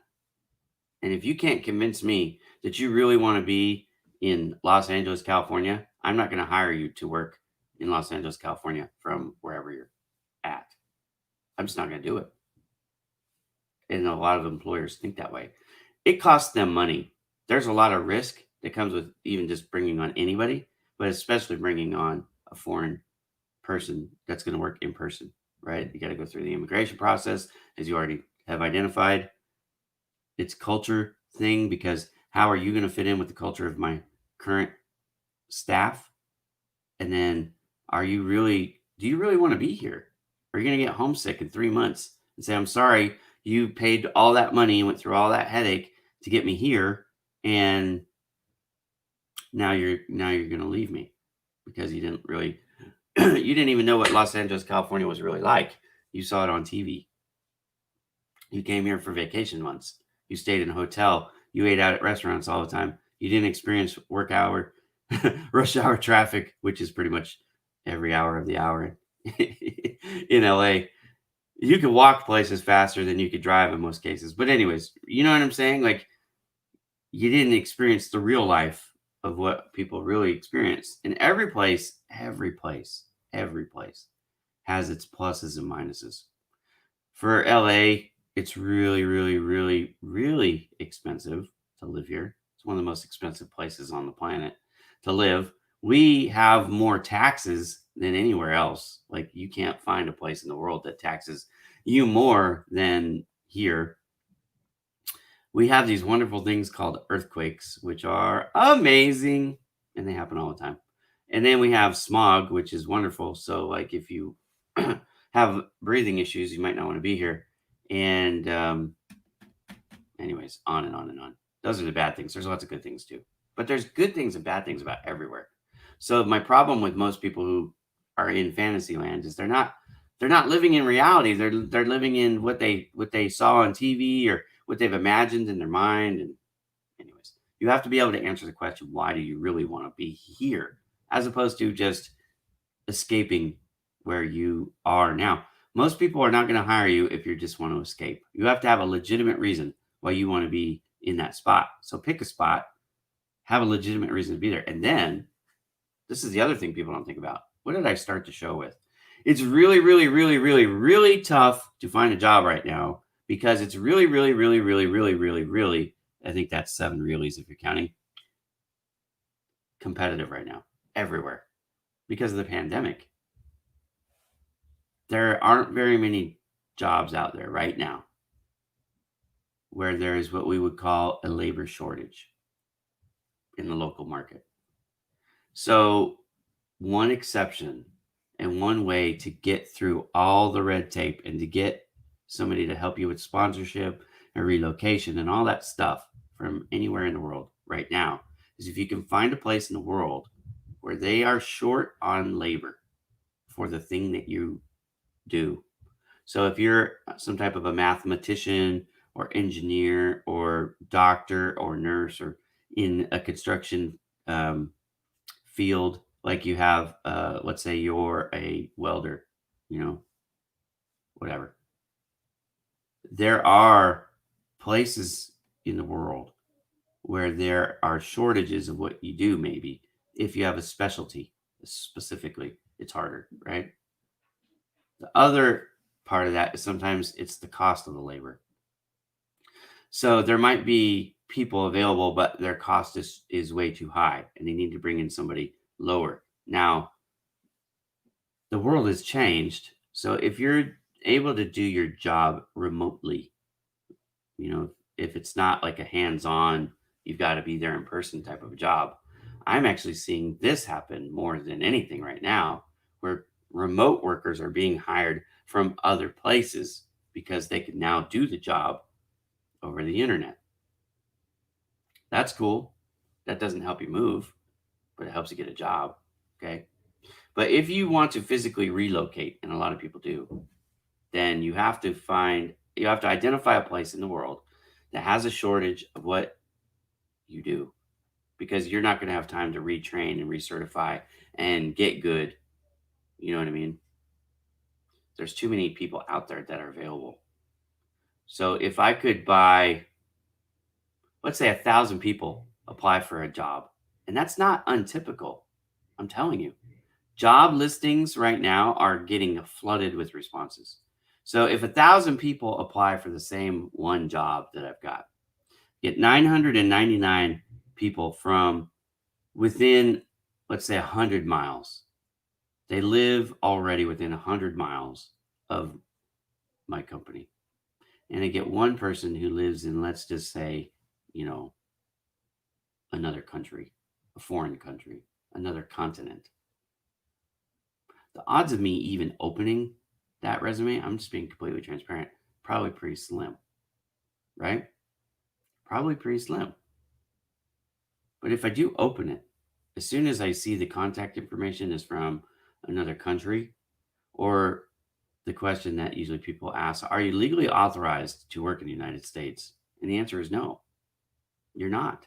And if you can't convince me that you really want to be in Los Angeles, California, I'm not going to hire you to work in Los Angeles, California from wherever you're at. I'm just not going to do it. And a lot of employers think that way. It costs them money. There's a lot of risk that comes with even just bringing on anybody, but especially bringing on a foreign person that's going to work in person, right? You got to go through the immigration process, as you already have identified. It's culture thing, because how are you going to fit in with the culture of my current staff? And then do you really want to be here? Are you going to get homesick in 3 months and say, I'm sorry, you paid all that money and went through all that headache to get me here, and now you're going to leave me because you didn't really you didn't even know what Los Angeles, California was really like. You saw it on TV. You came here for vacation once. You stayed in a hotel. You ate out at restaurants all the time. You didn't experience work hour, rush hour traffic, which is pretty much every hour of the hour in LA. You could walk places faster than you could drive in most cases. But anyways, you know what I'm saying? Like, you didn't experience the real life of what people really experience. And every place has its pluses and minuses. For LA, it's really, really, really, really expensive to live here. It's one of the most expensive places on the planet to live. We have more taxes than anywhere else. Like, you can't find a place in the world that taxes you more than here. We have these wonderful things called earthquakes, which are amazing, and they happen all the time. And then we have smog, which is wonderful. So, like, if you have breathing issues, you might not want to be here. And, anyways, on and on and on. Those are the bad things. There's lots of good things too, but there's good things and bad things about everywhere. So my problem with most people who are in fantasy land is they're not living in reality. They're living in what they saw on TV or what they've imagined in their mind. And anyways, you have to be able to answer the question, why do you really want to be here, as opposed to just escaping where you are now. Most people are not going to hire you if you just want to escape. You have to have a legitimate reason why you want to be in that spot. So pick a spot, have a legitimate reason to be there. And then this is the other thing people don't think about. What did I start the show with? It's really, really, really, really, really tough to find a job right now, because it's really, really, really, really, really, really, really, I think that's 7 reallys if you're counting, competitive right now everywhere because of the pandemic. There aren't very many jobs out there right now where there is what we would call a labor shortage in the local market. So, one exception and one way to get through all the red tape and to get somebody to help you with sponsorship and relocation and all that stuff from anywhere in the world right now is if you can find a place in the world where they are short on labor for the thing that you do. So if you're some type of a mathematician or engineer or doctor or nurse or in a construction field, like you have, let's say you're a welder, you know, whatever. There are places in the world where there are shortages of what you do, maybe if you have a specialty specifically, it's harder, right? The other part of that is sometimes it's the cost of the labor. So there might be people available, but their cost is way too high and they need to bring in somebody lower. Now, the world has changed. So if you're able to do your job remotely, if it's not like a hands-on, you've got to be there in person type of a job. I'm actually seeing this happen more than anything right now, where remote workers are being hired from other places because they can now do the job over the internet. That's cool. That doesn't help you move, but it helps you get a job. Okay. But if you want to physically relocate, and a lot of people do, then you have to find You have to identify a place in the world that has a shortage of what you do, because you're not going to have time to retrain and recertify and get good. You know what I mean? There's too many people out there that are available. So if I could buy, let's say 1,000 people apply for a job, and that's not untypical. I'm telling you, job listings right now are getting flooded with responses. So if 1,000 people apply for the same one job that I've got, get 999 people from within, let's say, 100 miles. They live already within 100 miles of my company. And I get one person who lives in, let's just say, you know, another country, a foreign country, another continent. The odds of me even opening that resume, I'm just being completely transparent, probably pretty slim, right? Probably pretty slim. But if I do open it, as soon as I see the contact information is from another country, or the question that usually people ask, are you legally authorized to work in the United States? And the answer is no, you're not.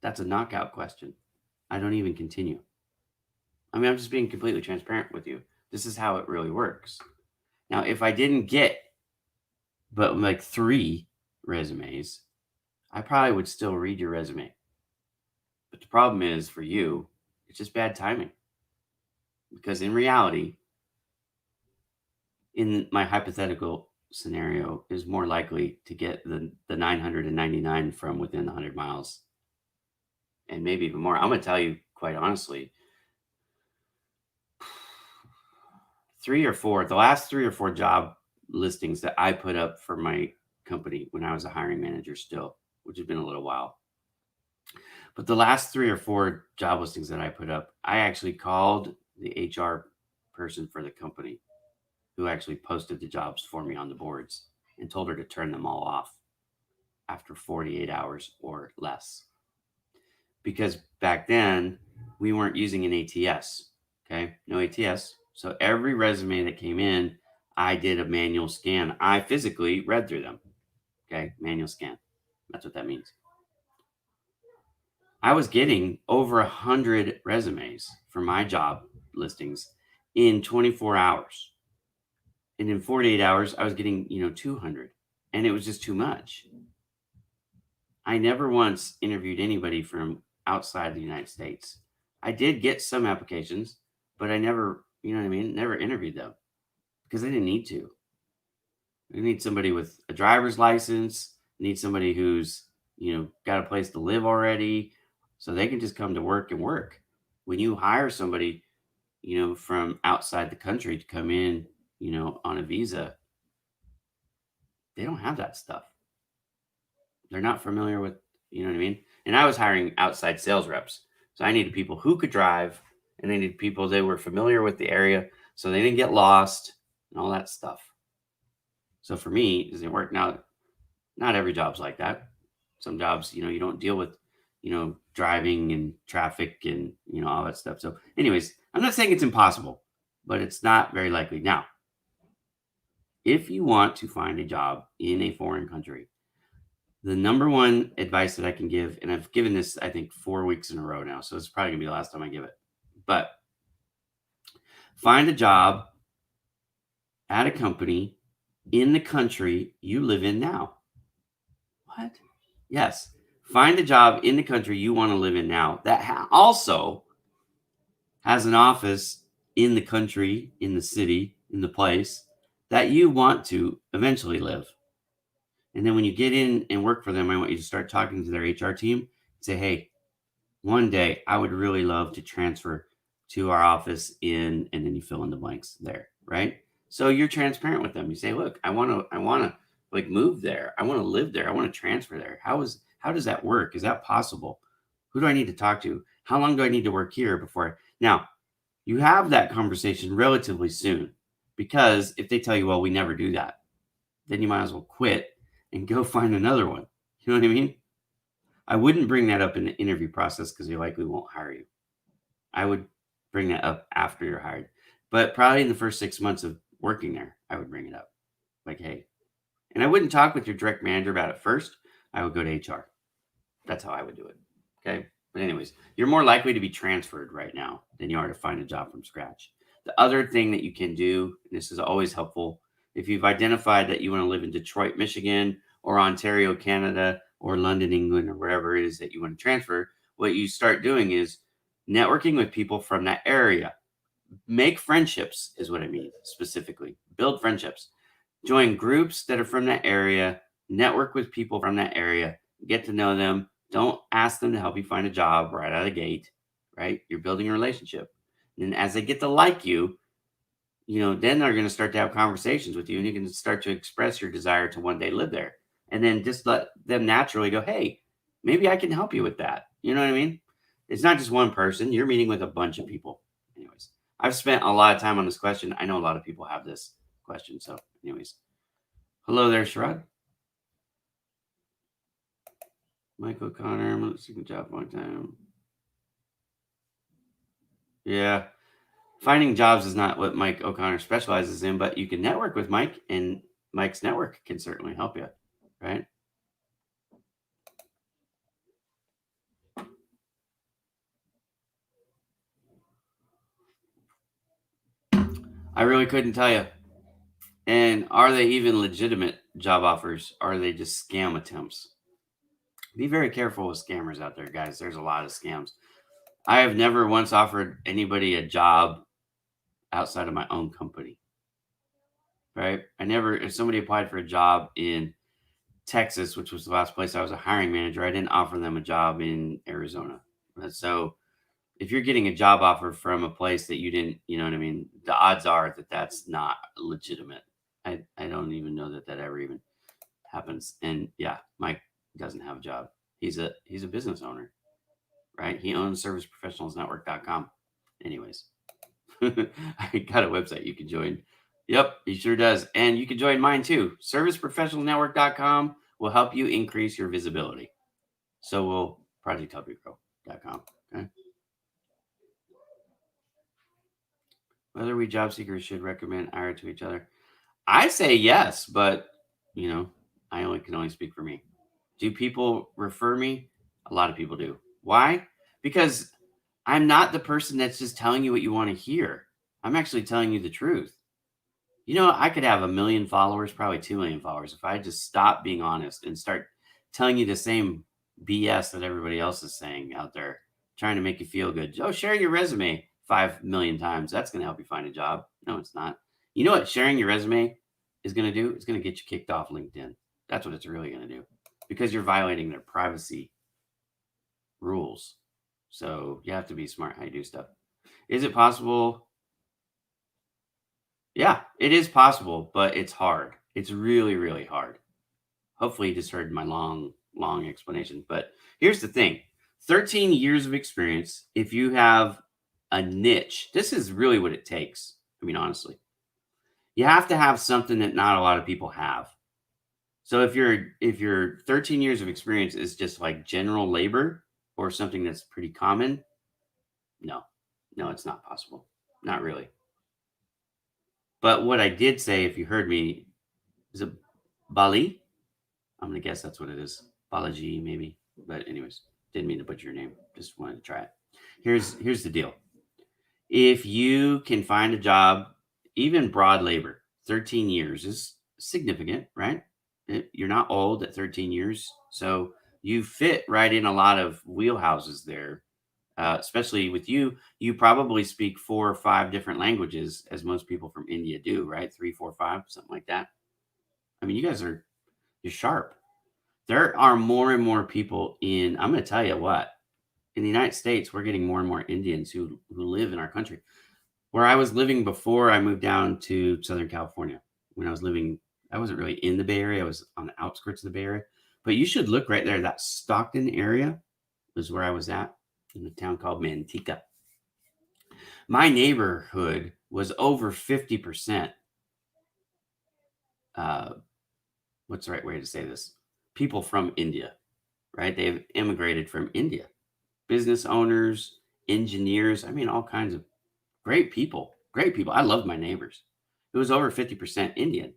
That's a knockout question. I don't even continue. I mean, I'm just being completely transparent with you. This is how it really works. Now, if I didn't get but like 3 resumes, I probably would still read your resume. But the problem is for you, it's just bad timing. Because in reality, in my hypothetical scenario, is more likely to get the 999 from within 100 miles, and maybe even more. I'm going to tell you quite honestly, the last 3 or 4 job listings that I put up for my company when I was a hiring manager still, which has been a little while. But the last 3 or 4 job listings that I put up, I actually called the HR person for the company who actually posted the jobs for me on the boards and told her to turn them all off after 48 hours or less. Because back then we weren't using an ATS. Okay. No ATS. So every resume that came in, I did a manual scan. I physically read through them. Okay. Manual scan. That's what that means. I was getting over 100 resumes for my job listings in 24 hours. And in 48 hours, I was getting, 200. And it was just too much. I never once interviewed anybody from outside the United States. I did get some applications, but I never, you know what I mean? Never interviewed them because I didn't need to. I need somebody with a driver's license, need somebody who's, got a place to live already so they can just come to work and work. When you hire somebody, from outside the country to come in, on a visa, they don't have that stuff. They're not familiar with, you know what I mean? And I was hiring outside sales reps. So I needed people who could drive, and they needed people they were familiar with the area so they didn't get lost and all that stuff. So for me, does it work? Now, not every job's like that. Some jobs, you don't deal with, driving and traffic and, all that stuff. So anyways, I'm not saying it's impossible, but it's not very likely. Now, if you want to find a job in a foreign country, the number one advice that I can give, and I've given this, I think, 4 weeks in a row now, so it's probably gonna be the last time I give it. But find a job at a company in the country you live in now. What? Yes. Find a job in the country you want to live in now that also has an office in the country, in the city, in the place that you want to eventually live. And then when you get in and work for them, I want you to start talking to their HR team and say, hey, one day I would really love to transfer to our office in, and then you fill in the blanks there, right? So you're transparent with them. You say, look, I want to like move there. I want to live there. I want to transfer there. How does that work? Is that possible? Who do I need to talk to? How long do I need to work here before? Now, you have that conversation relatively soon, because if they tell you, well, we never do that, then you might as well quit and go find another one. You know what I mean? I wouldn't bring that up in the interview process because they likely won't hire you. I would bring that up after you're hired. But probably in the first 6 months of working there, I would bring it up. Like, hey, And I wouldn't talk with your direct manager about it first. I would go to HR. That's how I would do it. Okay. But, anyways, you're more likely to be transferred right now than you are to find a job from scratch. The other thing that you can do, and this is always helpful, if you've identified that you want to live in Detroit, Michigan, or Ontario, Canada, or London, England, or wherever it is that you want to transfer, what you start doing is networking with people from that area. Make friendships, is what I mean specifically. Build friendships. Join groups that are from that area, network with people from that area, get to know them. Don't ask them to help you find a job right out of the gate, right? You're building a relationship. And as they get to like you, then they're going to start to have conversations with you and you can start to express your desire to one day live there. And then just let them naturally go, hey, maybe I can help you with that. You know what I mean? It's not just one person, you're meeting with a bunch of people. Anyways, I've spent a lot of time on this question. I know a lot of people have this question. So, anyways, hello there, Sherrod. Mike O'Connor, I'm seeking a job for a long time. Yeah. Finding jobs is not what Mike O'Connor specializes in, but you can network with Mike, and Mike's network can certainly help you, right? I really couldn't tell you. And are they even legitimate job offers? Are they just scam attempts? Be very careful with scammers out there, guys. There's a lot of scams. I have never once offered anybody a job outside of my own company, right? I never, if somebody applied for a job in Texas, which was the last place I was a hiring manager, I didn't offer them a job in Arizona. So if you're getting a job offer from a place that you didn't, you know what I mean, the odds are that that's not legitimate. I don't even know that that ever even happens. And yeah, Mike doesn't have a job. He's a business owner, right? He owns serviceprofessionalsnetwork.com. Anyways, I got a website you can join. Yep, he sure does. And you can join mine too. Serviceprofessionalsnetwork.com will help you increase your visibility. So will projecthelpyougrow.com. Okay. Whether we job seekers should recommend hire to each other. I say yes, but you know, I only can only speak for me. Do people refer me? A lot of people do. Why? Because I'm not the person that's just telling you what you want to hear. I'm actually telling you the truth. I could have 1 million followers, probably 2 million followers, if I just stop being honest and start telling you the same BS that everybody else is saying out there, trying to make you feel good. Oh, share your resume 5 million times. That's going to help you find a job. No, it's not. You know what sharing your resume is going to do? It's going to get you kicked off LinkedIn. That's what it's really going to do because you're violating their privacy rules. So you have to be smart how you do stuff. Is it possible? Yeah, it is possible, but it's hard. It's really, really hard. Hopefully, you just heard my long, long explanation. But here's the thing 13 years of experience, if you have a niche, this is really what it takes. I mean, honestly, you have to have something that not a lot of people have. So if your 13 years of experience is just like general labor or something that's pretty common, no, no, it's not possible. Not really. But what I did say, if you heard me, is it Bali? I'm gonna guess that's what it is. Balaji, maybe. But anyways, didn't mean to butcher your name. Just wanted to try it. Here's the deal. If you can find a job, even broad labor, 13 years is significant, right? You're not old at 13 years, so you fit right in a lot of wheelhouses there. Especially with you, you probably speak 4 or 5 different languages, as most people from India do, right? Three, four, five, something like that. I mean, you guys you're sharp. There are more and more people in. I'm going to tell you what. In the United States, we're getting more and more Indians who live in our country. Where I was living before I moved down to Southern California, when I was living, I wasn't really in the Bay Area. I was on the outskirts of the Bay Area. But you should look right there. That Stockton area is where I was at in a town called Manteca. My neighborhood was over 50%. Uh, what's the right way to say this? People from India, right? They've immigrated from India. Business owners, engineers. I mean, all kinds of great people. Great people. I loved my neighbors. It was over 50% Indian.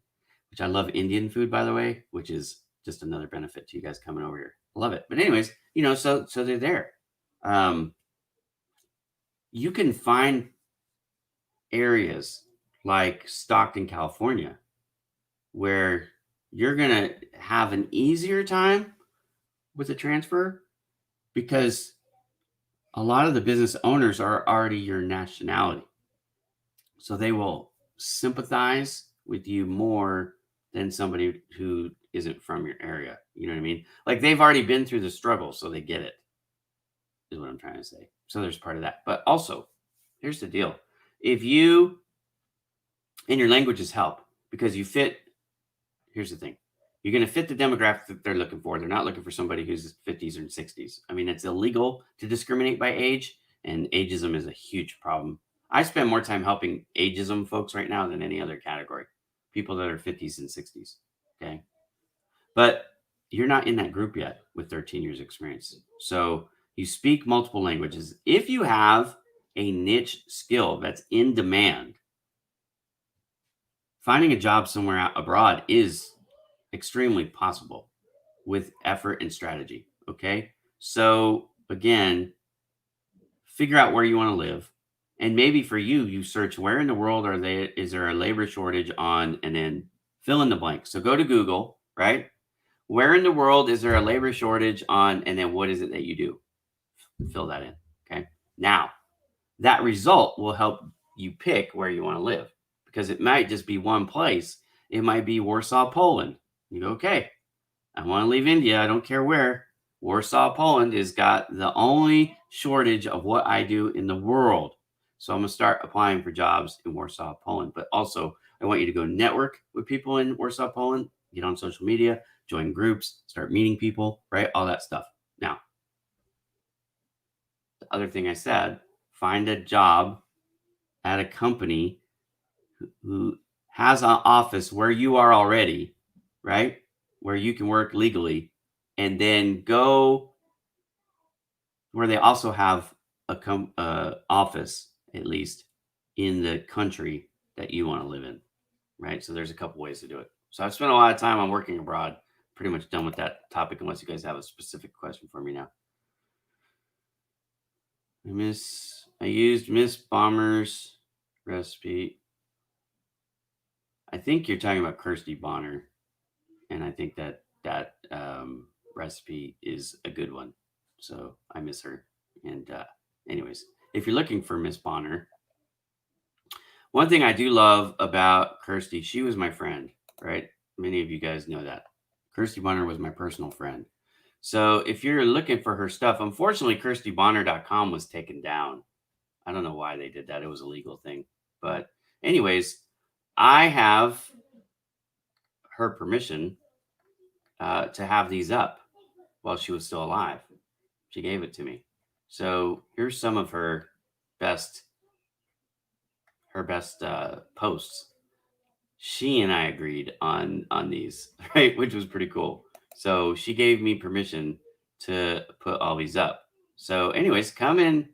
which I love Indian food, by the way, which is just another benefit to you guys coming over here. Love it. But anyways, so they're there. Um, you can find areas like Stockton, California, where you're gonna have an easier time with a transfer because a lot of the business owners are already your nationality. So they will sympathize with you more than somebody who isn't from your area. You know what I mean? Like they've already been through the struggle, so they get it, is what I'm trying to say. So there's part of that. But also, here's the deal. If you and your languages help because you fit, here's the thing. You're going to fit the demographic that they're looking for. They're not looking for somebody who's 50s or 60s. I mean, it's illegal to discriminate by age, and ageism is a huge problem. I spend more time helping ageism folks right now than any other category. People that are 50s and 60s. Okay. But you're not in that group yet with 13 years experience. So you speak multiple languages. If you have a niche skill that's in demand, finding a job somewhere abroad is extremely possible with effort and strategy. Okay. So again, figure out where you want to live. And maybe for you, you search where in the world is there a labor shortage on, and then fill in the blank. So go to Google, right? Where in the world is there a labor shortage on, and then what is it that you do? Fill that in. Okay. Now, that result will help you pick where you want to live because it might just be one place. It might be Warsaw, Poland. You go, okay, I want to leave India. I don't care where. Warsaw, Poland has got the only shortage of what I do in the world. So I'm going to start applying for jobs in Warsaw, Poland. But also, I want you to go network with people in Warsaw, Poland, get on social media, join groups, start meeting people, right? All that stuff. Now, the other thing I said, find a job at a company who has an office where you are already, right? Where you can work legally, and then go where they also have a office, at least in the country that you want to live in, right? So there's a couple ways to do it. So I've spent a lot of time on working abroad. Pretty much done with that topic, unless you guys have a specific question for me now. I used Miss Bomber's recipe. I think you're talking about Kirsty Bonner, and I think that recipe is a good one. So I miss her. And anyways, if you're looking for Miss Bonner, one thing I do love about Kirsty, she was my friend, right? Many of you guys know that. Kirsty Bonner was my personal friend. So if you're looking for her stuff, unfortunately, kirstybonner.com was taken down. I don't know why they did that. It was a legal thing. But anyways, I have her permission to have these up while she was still alive. She gave it to me. So here's some of best her best posts. She and I agreed on these, right, which was pretty cool. So she gave me permission to put all these up. So, anyways, come in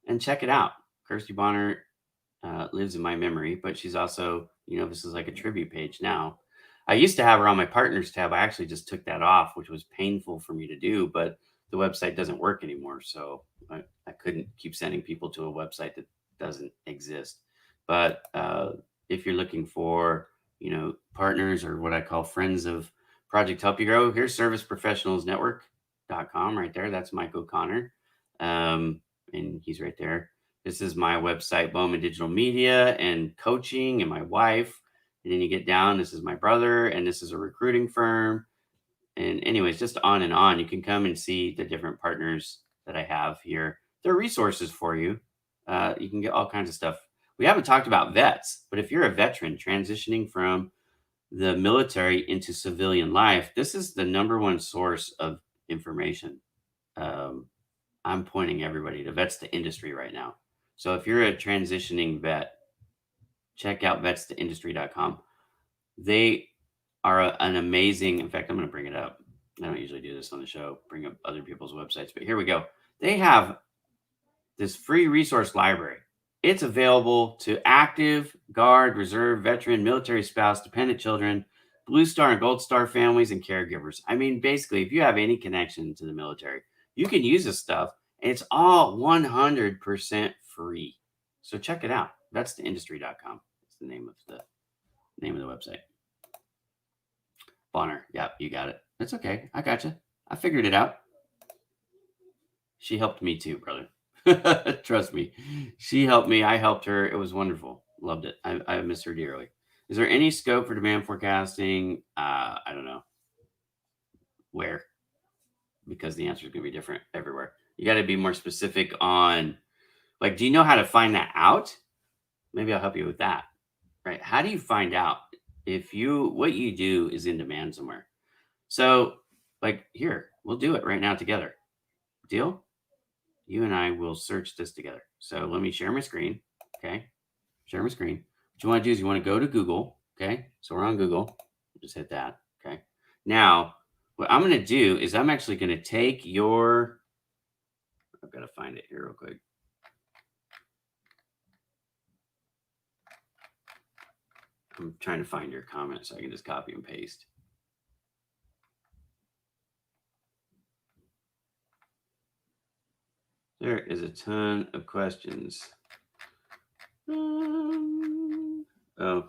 and check it out. Kirsty Bonner lives in my memory, but she's also, this is like a tribute page now. I used to have her on my partners tab. I actually just took that off, which was painful for me to do, but the website doesn't work anymore. So I couldn't keep sending people to a website that doesn't exist. But if you're looking for, partners or what I call friends of Project Help You Grow, here's serviceprofessionalsnetwork.com right there. That's Mike O'Connor. And he's right there. This is my website, Bowman Digital Media and coaching, and my wife. And then you get down, this is my brother, and this is a recruiting firm. And anyways, just on and on. You can come and see the different partners that I have here. They're resources for you. You can get all kinds of stuff. We haven't talked about vets, but if you're a veteran transitioning from the military into civilian life, this is the number one source of information. I'm pointing everybody to Vets to Industry right now. So if you're a transitioning vet, check out vetstoindustry.com. They are an amazing, in fact, I'm going to bring it up. I don't usually do this on the show, bring up other people's websites, but here we go. They have this free resource library. It's available to active, guard, reserve, veteran, military spouse, dependent children Blue Star and Gold Star families and caregivers. I mean, basically, if you have any connection to the military, you can use this stuff, and it's all 100% free. So check it out. That's theindustry.com. It's the name of the website. Bonner. Yep, you got it. That's okay. I got you. I figured it out. She helped me too, brother. Trust me. She helped me. I helped her. It was wonderful. Loved it. I miss her dearly. Is there any scope for demand forecasting? I don't know where, because the answer is going to be different everywhere. You got to be more specific on, like, do you know how to find that out? Maybe I'll help you with that. Right? How do you find out if what you do is in demand somewhere? So, like, here, we'll do it right now together. Deal? You and I will search this together. So let me share my screen. Okay. Share my screen. What you want to do is you want to go to Google. Okay. So we're on Google. Just hit that. Okay. Now, what I'm going to do is I'm actually going to take I've got to find it here real quick. I'm trying to find your comment so I can just copy and paste. There is a ton of questions. Oh,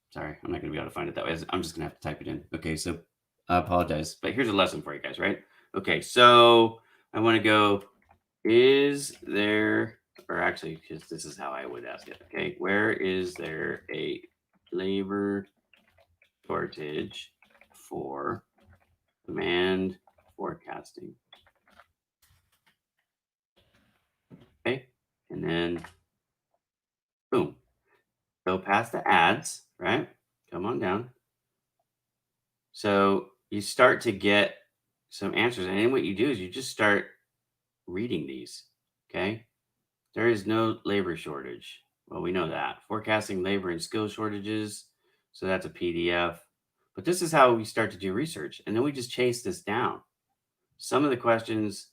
sorry. I'm not going to be able to find it that way. I'm just going to have to type it in. Okay. So I apologize, but here's a lesson for you guys, right? Okay. So I want to go, is there, or actually, because this is how I would ask it. Okay. Where is there a labor shortage for demand forecasting? Okay. And then boom, go past the ads, right? Come on down. So you start to get some answers. And then what you do is you just start reading these. Okay. There is no labor shortage. Well, we know that. Forecasting labor and skill shortages. So that's a PDF. But this is how we start to do research. And then we just chase this down. Some of the questions,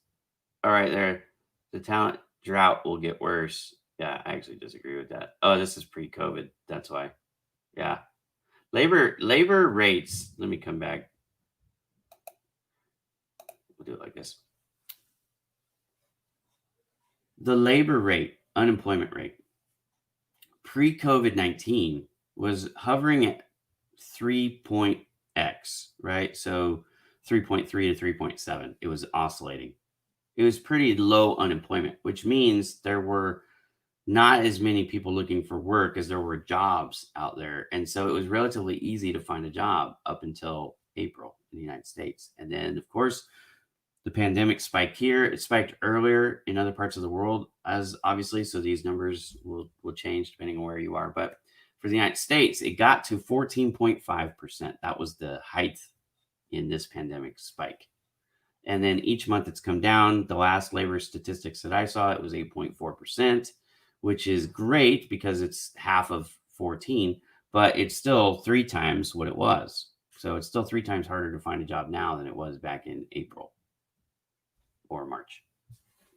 all right, there, the talent drought will get worse. Yeah, I actually disagree with that. Oh, this is pre-COVID. That's why. Yeah. Labor rates. Let me come back. We'll do it like this. The labor rate, unemployment rate, pre-COVID-19 was hovering at 3.x, right? So 3.3 to 3.7. It was oscillating. It was pretty low unemployment, which means there were not as many people looking for work as there were jobs out there. And so it was relatively easy to find a job up until April in the United States. And then, of course, the pandemic spiked here. It spiked earlier in other parts of the world, as obviously. So these numbers will change depending on where you are. But for the United States, it got to 14.5%. That was the height in this pandemic spike. And then each month it's come down. The last labor statistics that I saw, it was 8.4%, which is great because it's half of 14, but it's still 3 times what it was. So it's still 3 times harder to find a job now than it was back in April or March.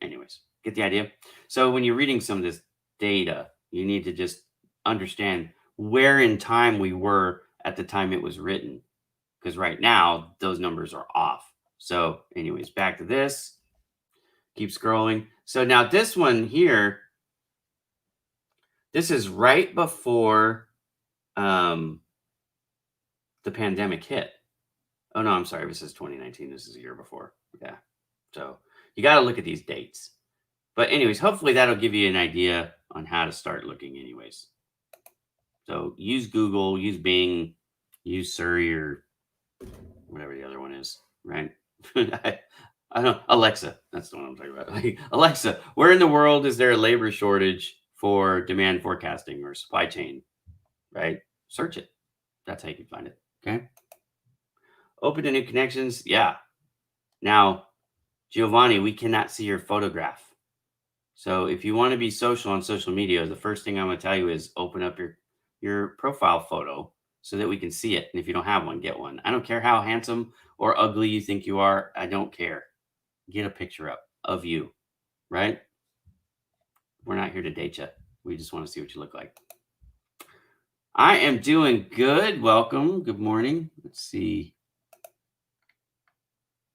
Anyways, get the idea. So when you're reading some of this data, you need to just understand where in time we were at the time it was written, because right now those numbers are off. So anyways, back to this. Keep scrolling. So now this one here, this is right before the pandemic hit. Oh no, I'm sorry. This is 2019. This is a year before. Yeah. So you got to look at these dates. But anyways, hopefully that'll give you an idea on how to start looking anyways. So use Google, use Bing, use Siri, or whatever the other one is, right? I don't know. Alexa, that's the one I'm talking about. Like, Alexa, where in the world is there a labor shortage for demand forecasting or supply chain, right? Search it. That's how you can find it, okay? Open to new connections. Yeah. Now, Giovanni, we cannot see your photograph. So if you want to be social on social media, the first thing I'm going to tell you is open up your profile photo so that we can see it. And if you don't have one, get one. I don't care how handsome or ugly you think you are. I don't care. Get a picture up of you, right? We're not here to date you. We just want to see what you look like. I am doing good. Welcome. Good morning. Let's see.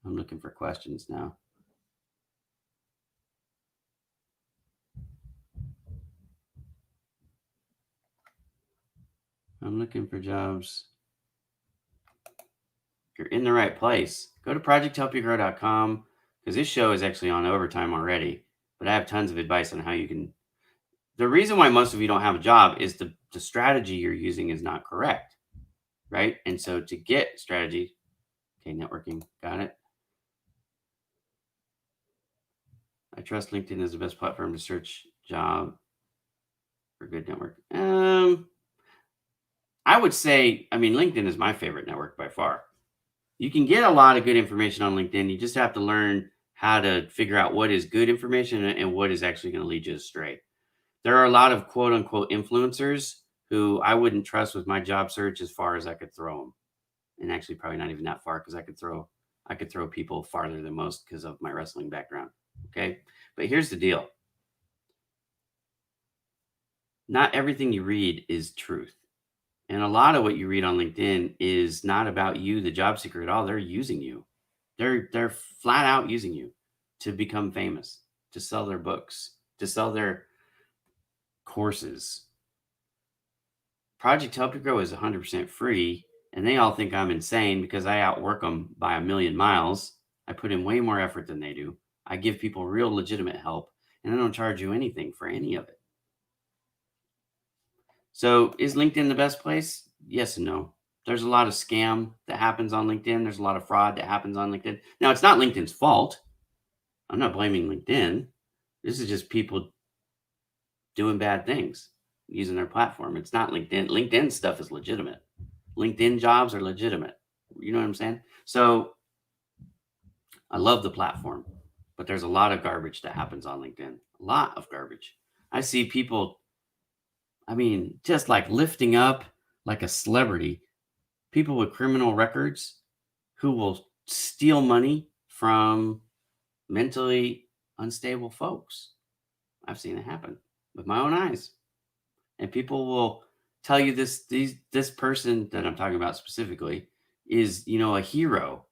I'm looking for questions now. I'm looking for jobs. You're in the right place. Go to projecthelpyougrow.com because this show is actually on overtime already. But I have tons of advice on how you can. The reason why most of you don't have a job is the strategy you're using is not correct, right? And so to get strategy, okay, networking, got it. I trust LinkedIn is the best platform to search job for good network. I would say, I mean, LinkedIn is my favorite network by far. You can get a lot of good information on LinkedIn. You just have to learn how to figure out what is good information and what is actually going to lead you astray. There are a lot of quote unquote influencers who I wouldn't trust with my job search as far as I could throw them. And actually probably not even that far because I could throw people farther than most because of my wrestling background. Okay? But here's the deal. Not everything you read is truth. And a lot of what you read on LinkedIn is not about you, the job seeker, at all. They're using you. They're flat out using you to become famous, to sell their books, to sell their courses. Project Help You Grow is 100% free, and they all think I'm insane because I outwork them by a million miles. I put in way more effort than they do. I give people real legitimate help, and I don't charge you anything for any of it. So, is LinkedIn the best place? Yes and no. There's a lot of scam that happens on LinkedIn. There's a lot of fraud that happens on LinkedIn. Now, it's not LinkedIn's fault. I'm not blaming LinkedIn. This is just people doing bad things using their platform. It's not LinkedIn. LinkedIn stuff is legitimate. LinkedIn jobs are legitimate. You know what I'm saying? So I love the platform, but there's a lot of garbage that happens on LinkedIn. A lot of garbage. I see people, I mean, just like lifting up like a celebrity, people with criminal records who will steal money from mentally unstable folks. I've seen it happen with my own eyes. And people will tell you this person that I'm talking about specifically is, a hero.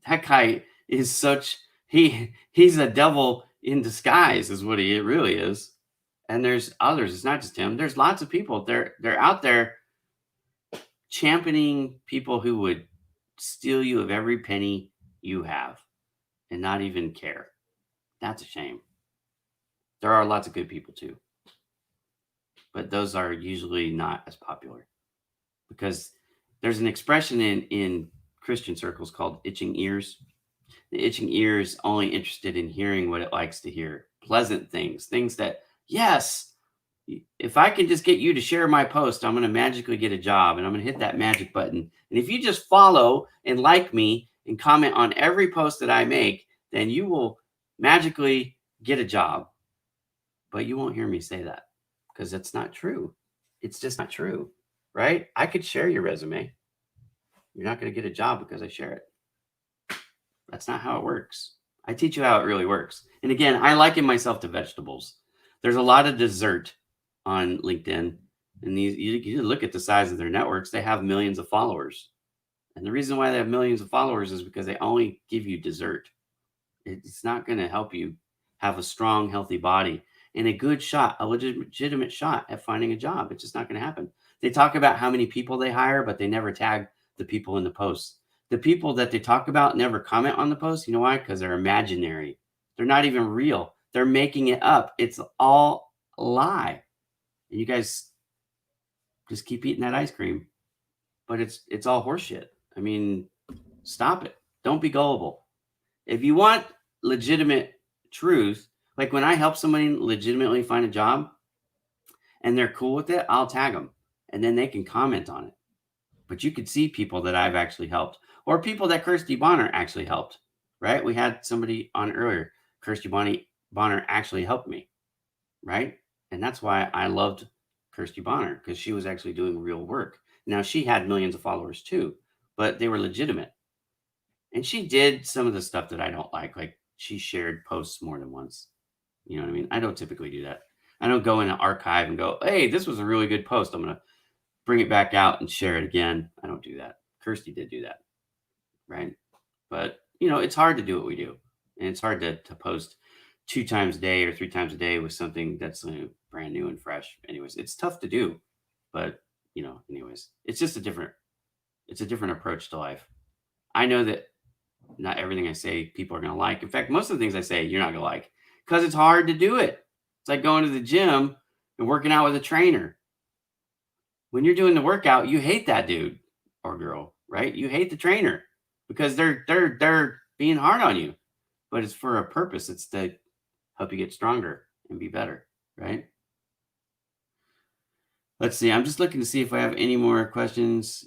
That guy is he's a devil in disguise is what he really is. And there's others. It's not just him. There's lots of people. They're out there championing people who would steal you of every penny you have and not even care. That's a shame. There are lots of good people too, but those are usually not as popular because there's an expression in Christian circles called itching ears. The itching ear is only interested in hearing what it likes to hear, pleasant things, things that, yes, if I can just get you to share my post, I'm going to magically get a job and I'm going to hit that magic button. And if you just follow and like me and comment on every post that I make, then you will magically get a job. But you won't hear me say that because it's not true. It's just not true, right? I could share your resume. You're not going to get a job because I share it. That's not how it works. I teach you how it really works. And again, I liken myself to vegetables. There's a lot of dessert on LinkedIn, and you look at the size of their networks, they have millions of followers. And the reason why they have millions of followers is because they only give you dessert. It's not going to help you have a strong, healthy body and a good shot, a legitimate shot at finding a job. It's just not going to happen. They talk about how many people they hire, but they never tag the people in the posts. The people that they talk about never comment on the post. You know why? Because they're imaginary. They're not even real. They're making it up. It's all a lie. And you guys just keep eating that ice cream, but it's all horseshit. I mean, stop it. Don't be gullible. If you want legitimate truth, like when I help somebody legitimately find a job and they're cool with it, I'll tag them and then they can comment on it. But you could see people that I've actually helped or people that Kirsty Bonner actually helped, right? We had somebody on earlier. Kirsty Bonner actually helped me, right? And that's why I loved Kirsty Bonner because she was actually doing real work. Now, she had millions of followers too, but they were legitimate. And she did some of the stuff that I don't like she shared posts more than once. You know what I mean? I don't typically do that. I don't go in an archive and go, hey, this was a really good post. I'm going to bring it back out and share it again. I don't do that. Kirsty did do that, right? But it's hard to do what we do, and it's hard to post 2 times a day or 3 times a day with something that's brand new and fresh. Anyways, it's tough to do, but anyways, it's a different approach to life. I know that not everything I say people are going to like. In fact, most of the things I say you're not going to like because it's hard to do it. It's like going to the gym and working out with a trainer. When you're doing the workout, you hate that dude or girl, right? You hate the trainer because they're being hard on you. But it's for a purpose. It's to help you get stronger and be better, right? Let's see. I'm just looking to see if I have any more questions.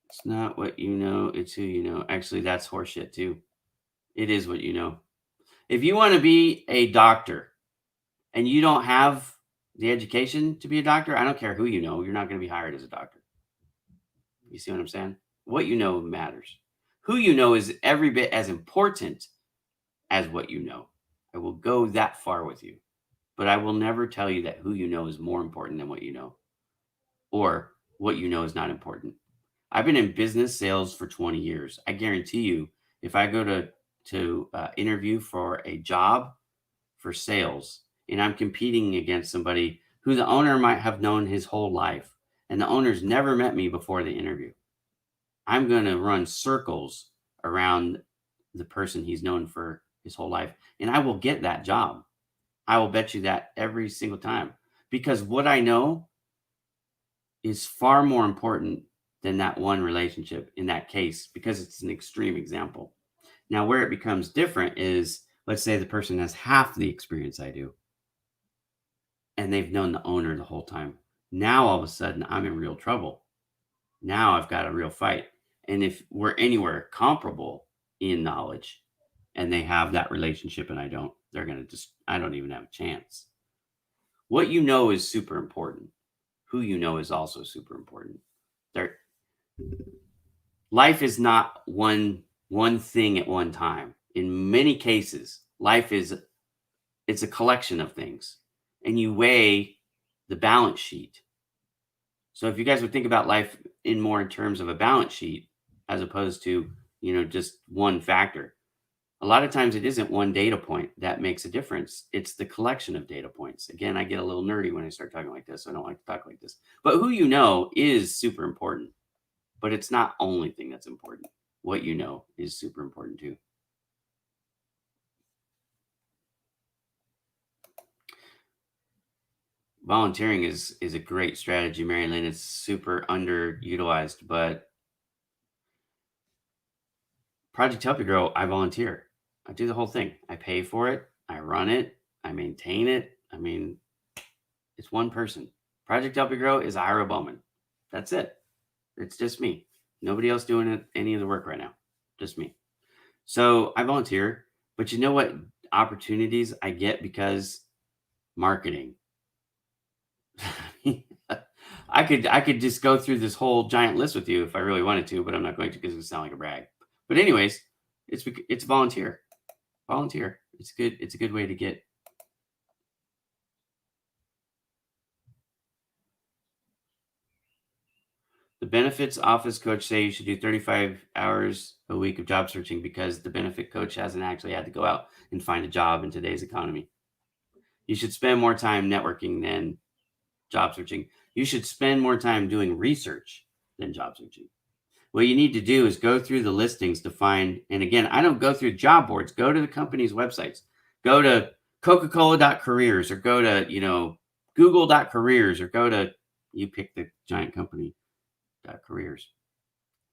It's not what you know, it's who you know. Actually, that's horseshit too. It is what you know. If you want to be a doctor and you don't have the education to be a doctor, I don't care who you know, you're not going to be hired as a doctor. You see what I'm saying? What you know matters. Who you know is every bit as important as what you know. I will go that far with you, but I will never tell you that who you know is more important than what you know, or what you know is not important. I've been in business sales for 20 years. I guarantee you, if I go to interview for a job for sales, and I'm competing against somebody who the owner might have known his whole life, and the owner's never met me before the interview, I'm going to run circles around the person he's known for his whole life, and I will get that job. I will bet you that every single time, because what I know is far more important than that one relationship in that case, because it's an extreme example. Now, where it becomes different is, let's say the person has half the experience I do, and they've known the owner the whole time. Now, all of a sudden, I'm in real trouble. Now I've got a real fight. And if we're anywhere comparable in knowledge and they have that relationship and I don't, they're going to I don't even have a chance. What you know is super important. Who you know is also super important. There, life is not one thing at one time. In many cases, life is it's a collection of things, and you weigh the balance sheet. So if you guys would think about life in terms of a balance sheet as opposed to, just one factor. A lot of times it isn't one data point that makes a difference. It's the collection of data points. Again, I get a little nerdy when I start talking like this. I don't like to talk like this. But who you know is super important. But it's not only thing that's important. What you know is super important too. Volunteering is a great strategy, Mary Lynn. It's super underutilized, but Project Help You Grow, I volunteer. I do the whole thing. I pay for it. I run it. I maintain it. I mean, it's one person. Project Help You Grow is Ira Bowman. That's it. It's just me. Nobody else doing any of the work right now. Just me. So I volunteer, but you know what opportunities I get because marketing. I could just go through this whole giant list with you if I really wanted to, but I'm not going to because it sound like a brag. But anyways, it's volunteer. Volunteer. It's good. It's a good way to get. The benefits office coach say you should do 35 hours a week of job searching because the benefit coach hasn't actually had to go out and find a job in today's economy. You should spend more time networking than job searching. You should spend more time doing research than job searching. What you need to do is go through the listings to find, and again, I don't go through job boards. Go to the company's websites. Go to Coca-Cola.careers or go to, Google.careers or go to, you pick the giant company.careers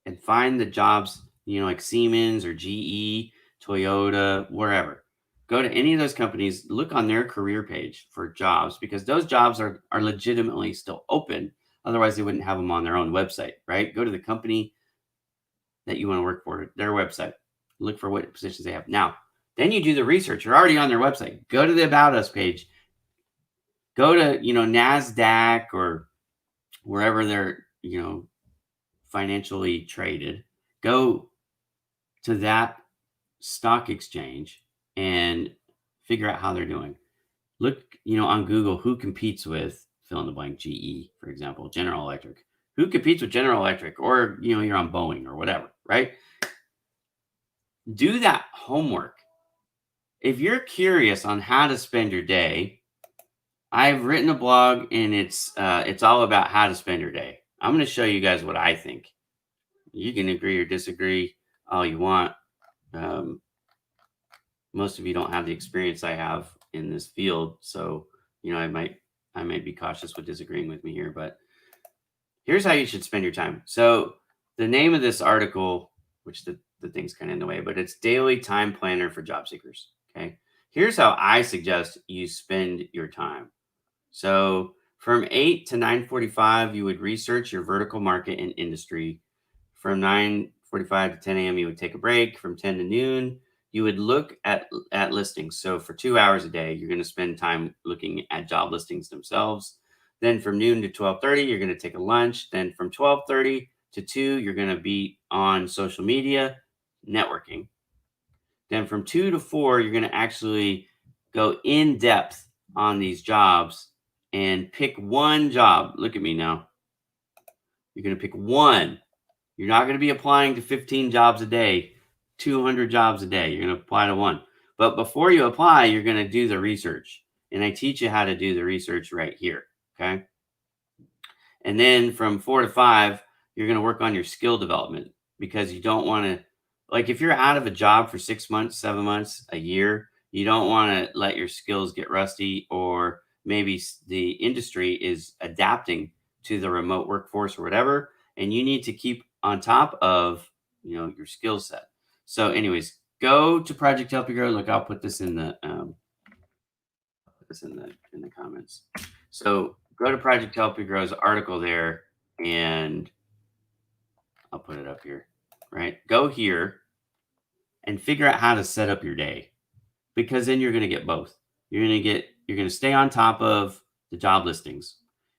and find the jobs, like Siemens or GE, Toyota, wherever. Go to any of those companies, look on their career page for jobs because those jobs are legitimately still open. Otherwise, they wouldn't have them on their own website, right? Go to the company that you want to work for, their website. Look for what positions they have. Now, then you do the research. You're already on their website. Go to the About Us page. Go to, NASDAQ or wherever they're, financially traded. Go to that stock exchange and figure out how they're doing. Look, on Google, who competes with fill in the blank, GE, for example, General Electric. Who competes with General Electric? Or, you're on Boeing or whatever, right? Do that homework. If you're curious on how to spend your day, I've written a blog and it's all about how to spend your day. I'm going to show you guys what I think. You can agree or disagree all you want. Most of you don't have the experience I have in this field, so I might be cautious with disagreeing with me here, but here's how you should spend your time. So the name of this article, which the thing's kind of in the way, but it's Daily Time Planner for Job Seekers. Okay. Here's how I suggest you spend your time. So from 8 to 9:45, you would research your vertical market and industry. From 9:45 to 10 a.m., you would take a break. From 10 to noon, you would look at listings. So for 2 hours a day, you're going to spend time looking at job listings themselves. Then from noon to 12:30, you're going to take a lunch. Then from 12:30 to 2, you're going to be on social media networking. Then from 2 to 4, you're going to actually go in depth on these jobs and pick one job. Look at me now. You're going to pick one. You're not going to be applying to 15 jobs a day, 200 jobs a day. You're going to apply to one. But before you apply, you're going to do the research. And I teach you how to do the research right here. Okay. And then from 4 to 5, you're going to work on your skill development, because you don't want to, like, if you're out of a job for 6 months, 7 months, a year, you don't want to let your skills get rusty, or maybe the industry is adapting to the remote workforce or whatever. And you need to keep on top of, your skill set. So anyways, go to Project Help You Grow. Look, I'll put this in the, in the comments. So go to Project Help You Grow's article there, and I'll put it up here. Right? Go here and figure out how to set up your day, because then you're going to get both. You're going to stay on top of the job listings.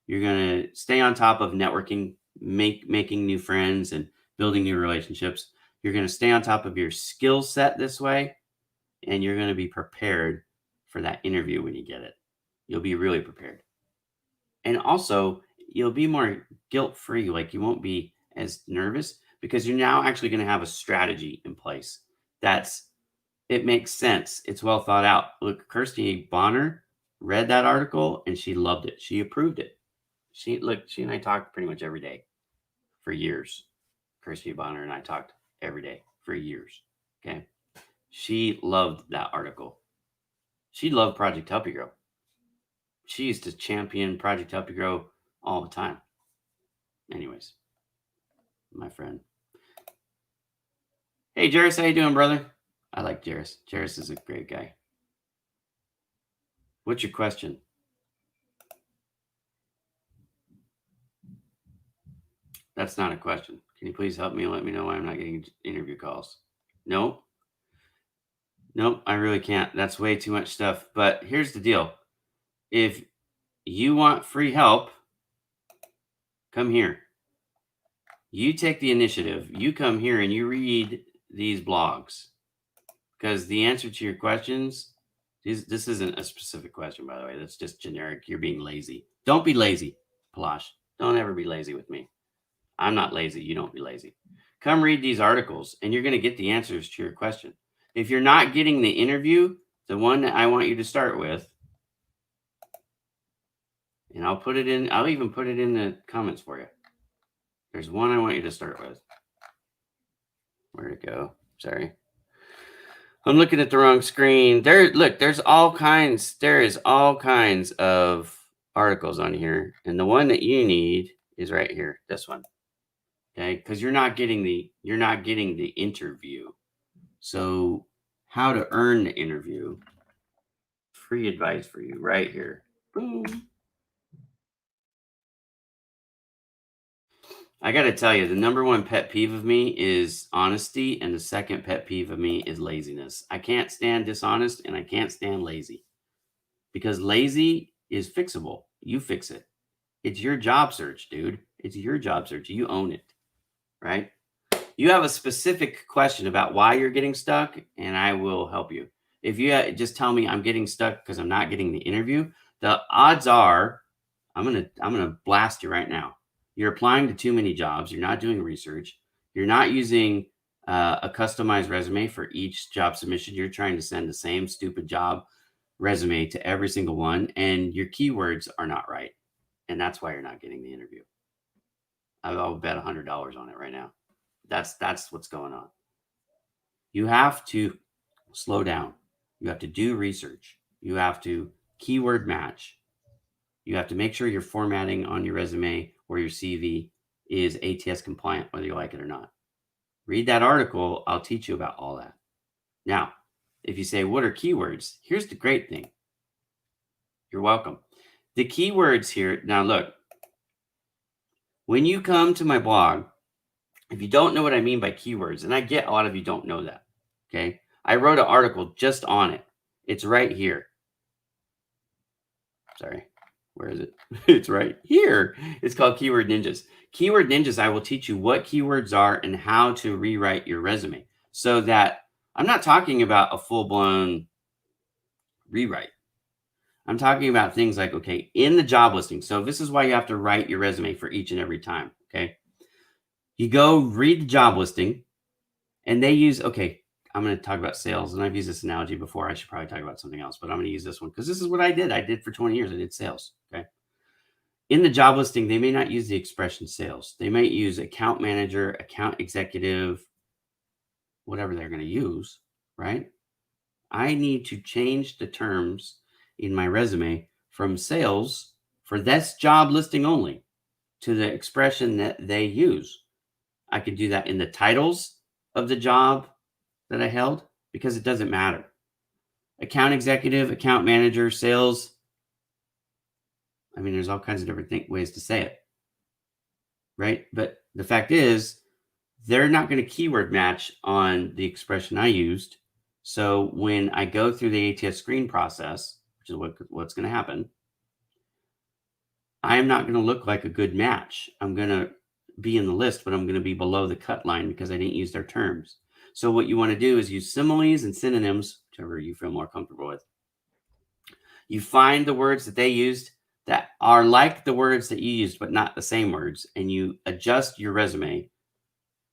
You're going to stay on top of networking, making new friends and building new relationships. You're going to stay on top of your skill set this way, and you're going to be prepared for that interview when you get it. You'll be really prepared. And also, you'll be more guilt-free. Like, you won't be as nervous, because you're now actually going to have a strategy in place. It makes sense. It's well thought out. Look, Kirsty Bonner read that article and she loved it. She approved it. She and I talked pretty much every day for years. Kirsty Bonner and I talked every day for years. Okay. She loved that article. She loved Project Help You Grow. She used to champion Project Help You Grow all the time. Anyways, my friend. Hey, Jairus, how you doing, brother? I like Jairus. Jairus is a great guy. What's your question? That's not a question. Can you please help me and let me know why I'm not getting interview calls? No. Nope, I really can't. That's way too much stuff. But here's the deal. If you want free help, come here. You take the initiative. You come here and you read these blogs, because the answer to your questions, this isn't a specific question, by the way. That's just generic. You're being lazy. Don't be lazy, Palash. Don't ever be lazy with me. I'm not lazy. You don't be lazy. Come read these articles and you're going to get the answers to your question. If you're not getting the interview, the one that I want you to start with, and I'll even put it in the comments for you. There's one I want you to start with. Where'd it go? Sorry. I'm looking at the wrong screen. There's all kinds of articles on here. And the one that you need is right here. This one. Okay, because you're not getting the interview. So how to earn the interview? Free advice for you right here. Boom. I got to tell you, the number one pet peeve of me is honesty, and the second pet peeve of me is laziness. I can't stand dishonest, and I can't stand lazy, because lazy is fixable. You fix it. It's your job search, dude. It's your job search. You own it, right? You have a specific question about why you're getting stuck, and I will help you. If you just tell me I'm getting stuck because I'm not getting the interview, the odds are I'm gonna blast you right now. You're applying to too many jobs. You're not doing research. You're not using a customized resume for each job submission. You're trying to send the same stupid job resume to every single one, and your keywords are not right, and that's why you're not getting the interview. I'll bet $100 on it right now. That's what's going on. You have to slow down. You have to do research. You have to keyword match. You have to make sure your formatting on your resume or your CV is ATS compliant, whether you like it or not. Read that article. I'll teach you about all that. Now, if you say, what are keywords? Here's the great thing. You're welcome. The keywords here, now look, when you come to my blog, if you don't know what I mean by keywords, and I get a lot of you don't know that, okay? I wrote an article just on it. It's right here. Sorry, where is it? It's right here. It's called Keyword Ninjas. Keyword Ninjas, I will teach you what keywords are and how to rewrite your resume so that I'm not talking about a full-blown rewrite. I'm talking about things like, okay, in the job listing. So this is why you have to write your resume for each and every time, okay? You go read the job listing and they use, okay, I'm going to talk about sales. And I've used this analogy before. I should probably talk about something else, but I'm going to use this one because this is what I did. I did for 20 years. I did sales, okay? In the job listing, they may not use the expression sales. They might use account manager, account executive, whatever they're going to use, right? I need to change the terms in my resume from sales for this job listing only to the expression that they use. I can do that in the titles of the job that I held because it doesn't matter. Account executive, account manager, sales. I mean, there's all kinds of different ways to say it, right? But the fact is, they're not going to keyword match on the expression I used. So when I go through the ATS screen process, which is what's going to happen, I am not going to look like a good match. I'm going to be in the list, but I'm going to be below the cut line because I didn't use their terms. So what you want to do is use similes and synonyms, whichever you feel more comfortable with. You find the words that they used that are like the words that you used, but not the same words, and you adjust your resume.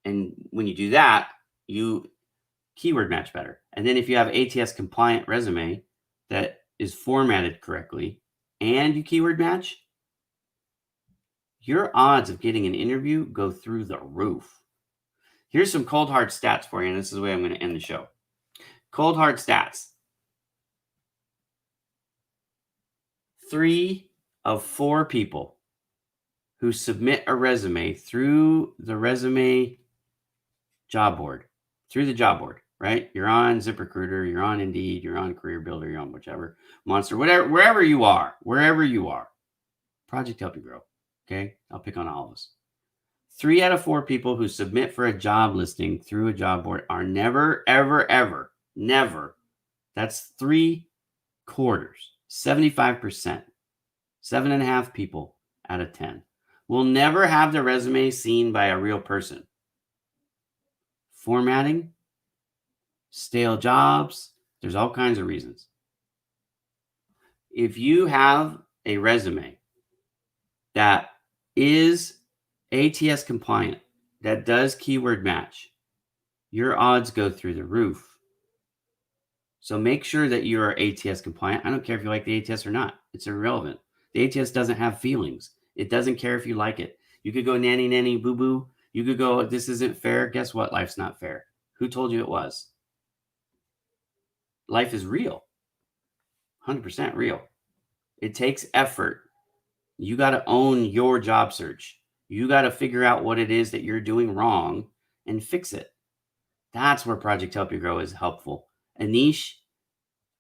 And when you do that, you keyword match better. And then if you have ATS compliant resume that is formatted correctly and you keyword match, your odds of getting an interview go through the roof. Here's some cold hard stats for you, and this is the way I'm going to end the show. Cold hard stats. 3 of 4 people who submit a resume through the resume job board, right? You're on ZipRecruiter, you're on Indeed, you're on Career Builder, you're on whichever, Monster, whatever, wherever you are. Project Help You Grow. Okay. I'll pick on all of us. 3 out of 4 people who submit for a job listing through a job board are never, ever, ever, never. That's 3/4, 75%, 7.5 people out of 10 will never have their resume seen by a real person. Formatting, stale jobs, there's all kinds of reasons. If you have a resume that is ATS compliant, that does keyword match, your odds go through the roof. So make sure that you are ATS compliant. I don't care if you like the ATS or not. It's irrelevant. The ATS doesn't have feelings. It doesn't care if you like it. You could go nanny, nanny, boo, boo. You could go, this isn't fair. Guess what? Life's not fair. Who told you it was? Life is real. 100% real. It takes effort. You got to own your job search. You got to figure out what it is that you're doing wrong and fix it. That's where Project Help You Grow is helpful. Anish,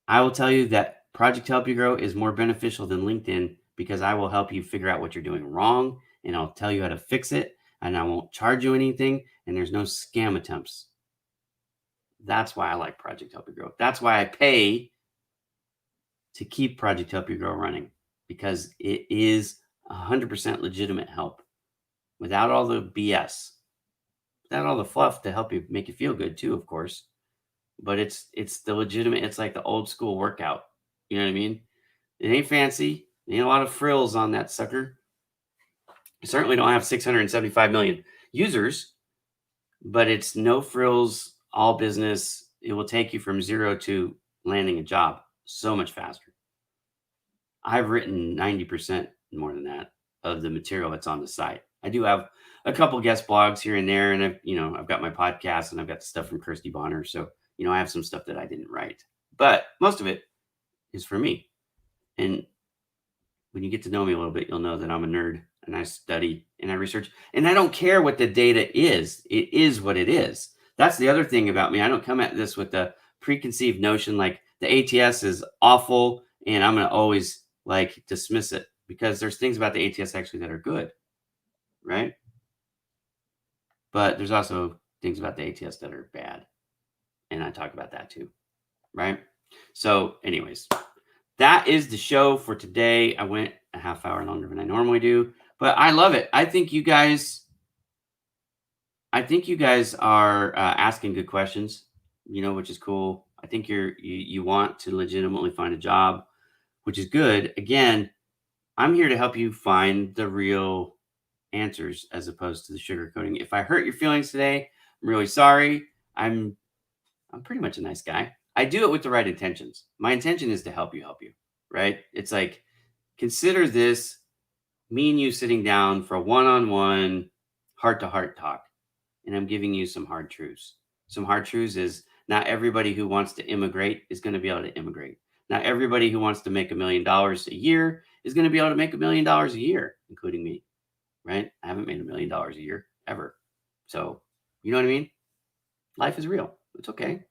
I will tell you that Project Help You Grow is more beneficial than LinkedIn because I will help you figure out what you're doing wrong and I'll tell you how to fix it and I won't charge you anything and there's no scam attempts. That's why I like Project Help You Grow. That's why I pay to keep Project Help You Grow running because it is 100% legitimate help without all the BS, without all the fluff to help you make you feel good too, of course. but it's the legitimate. It's like the old school workout. You know what I mean? It ain't fancy. Ain't a lot of frills on that sucker. I certainly don't have 675 million users, but it's no frills, all business. It will take you from zero to landing a job so much faster. I've written 90% more than that of the material that's on the site. I do have a couple guest blogs here and there, and I've got my podcast and I've got the stuff from Kirsty Bonner. So, I have some stuff that I didn't write, but most of it is for me. And when you get to know me a little bit, you'll know that I'm a nerd and I study and I research and I don't care what the data is. It is what it is. That's the other thing about me. I don't come at this with a preconceived notion like the ATS is awful and I'm going to always like dismiss it because there's things about the ATS actually that are good, right? But there's also things about the ATS that are bad. And I talk about that too, right? So, anyways, that is the show for today. I went a half hour longer than I normally do, but I love it. I think you guys are asking good questions, which is cool. I think you want to legitimately find a job, which is good. Again, I'm here to help you find the real answers as opposed to the sugarcoating. If I hurt your feelings today, I'm really sorry. I'm pretty much a nice guy. I do it with the right intentions. My intention is to help you, right? It's like consider this me and you sitting down for a one-on-one heart-to-heart talk, and I'm giving you some hard truths. Some hard truths is not everybody who wants to immigrate is going to be able to immigrate. Not everybody who wants to make $1 million a year is going to be able to make $1 million a year, including me, right? I haven't made $1 million a year ever. So, you know what I mean? Life is real. It's okay.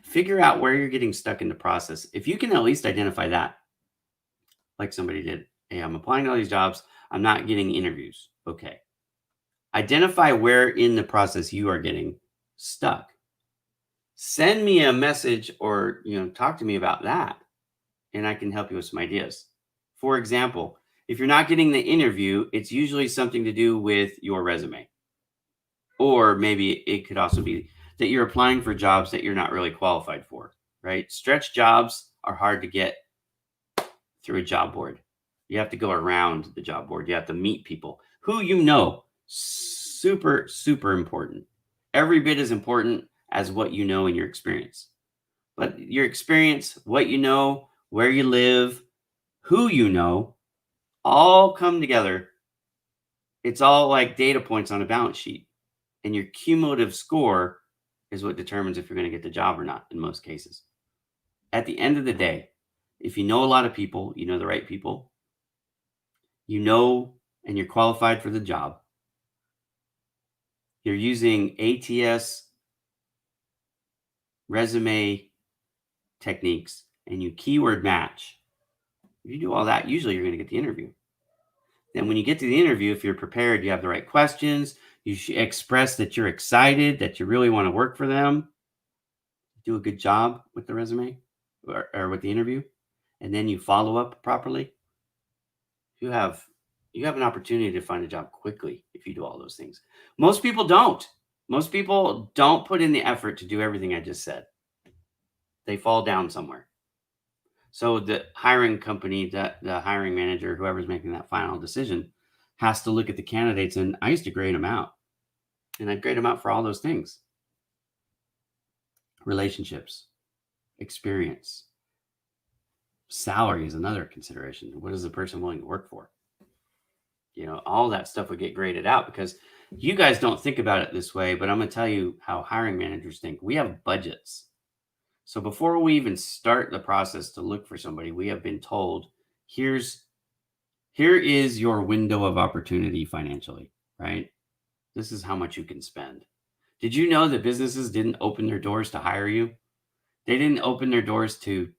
Figure out where you're getting stuck in the process. If you can at least identify that, like somebody did, hey, I'm applying to all these jobs. I'm not getting interviews. Okay. Identify where in the process you are getting stuck. Send me a message or, talk to me about that and I can help you with some ideas. For example, if you're not getting the interview, it's usually something to do with your resume. Or maybe it could also be that you're applying for jobs that you're not really qualified for, right? Stretch jobs are hard to get through a job board. You have to go around the job board. You have to meet people who super, super important. Every bit as important as what you know in your experience. But your experience, what you know, where you live, who you know, all come together. It's all like data points on a balance sheet. And your cumulative score is what determines if you're going to get the job or not in most cases. At the end of the day, if you know a lot of people, you know the right people, and you're qualified for the job, you're using ATS resume techniques, and you keyword match. If you do all that, usually you're going to get the interview. Then when you get to the interview, if you're prepared, you have the right questions, you should express that you're excited, that you really want to work for them, do a good job with the resume or with the interview, and then you follow up properly, you have an opportunity to find a job quickly if you do all those things. Most people don't. Most people don't put in the effort to do everything I just said. They fall down somewhere. So the hiring company, the hiring manager, whoever's making that final decision, has to look at the candidates. And I used to grade them out. And I'd grade them out for all those things. Relationships, experience, salary is another consideration. What is the person willing to work for? All that stuff would get graded out because you guys don't think about it this way, but I'm going to tell you how hiring managers think. We have budgets. So before we even start the process to look for somebody, we have been told, here is your window of opportunity financially, right? This is how much you can spend. Did you know that businesses didn't open their doors to hire you? They didn't open their doors to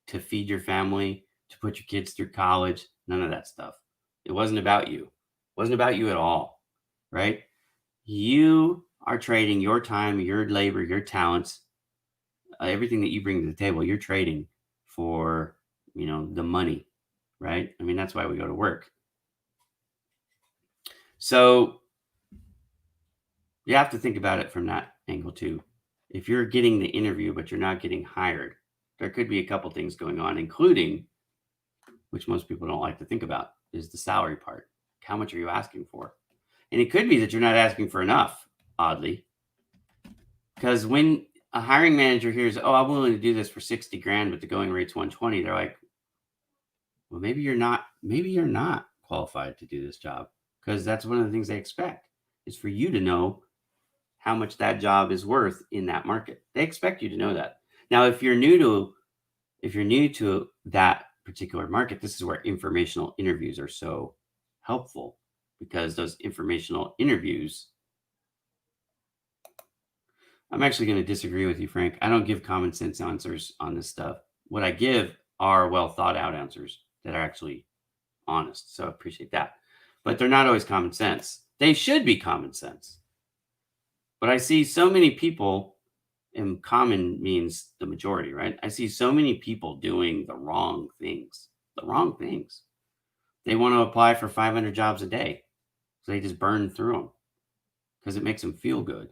feed your family, to put your kids through college, none of that stuff. It wasn't about you. It wasn't about you at all, right? You are trading your time, your labor, your talents, everything that you bring to the table, you're trading for, the money, right? I mean, that's why we go to work. So you have to think about it from that angle too. if you're getting the interview, but you're not getting hired, there could be a couple things going on, including, which most people don't like to think about, is the salary part. How much are you asking for? And it could be that you're not asking for enough, oddly, because when a hiring manager hears, "Oh, I'm willing to do this for 60 grand, but the going rate's 120," they're like, "Well, maybe you're not qualified to do this job," because that's one of the things they expect is for you to know how much that job is worth in that market. They expect you to know that. Now, if you're new to that particular market, this is where informational interviews are so helpful, because those informational interviews, I'm actually going to disagree with you, Frank. I don't give common sense answers on this stuff. What I give are well thought out answers that are actually honest. So I appreciate that. But they're not always common sense. They should be common sense. But I see so many people, and common means the majority, right? I see so many people doing the wrong things. The wrong things. They want to apply for 500 jobs a day. So they just burn through them because it makes them feel good.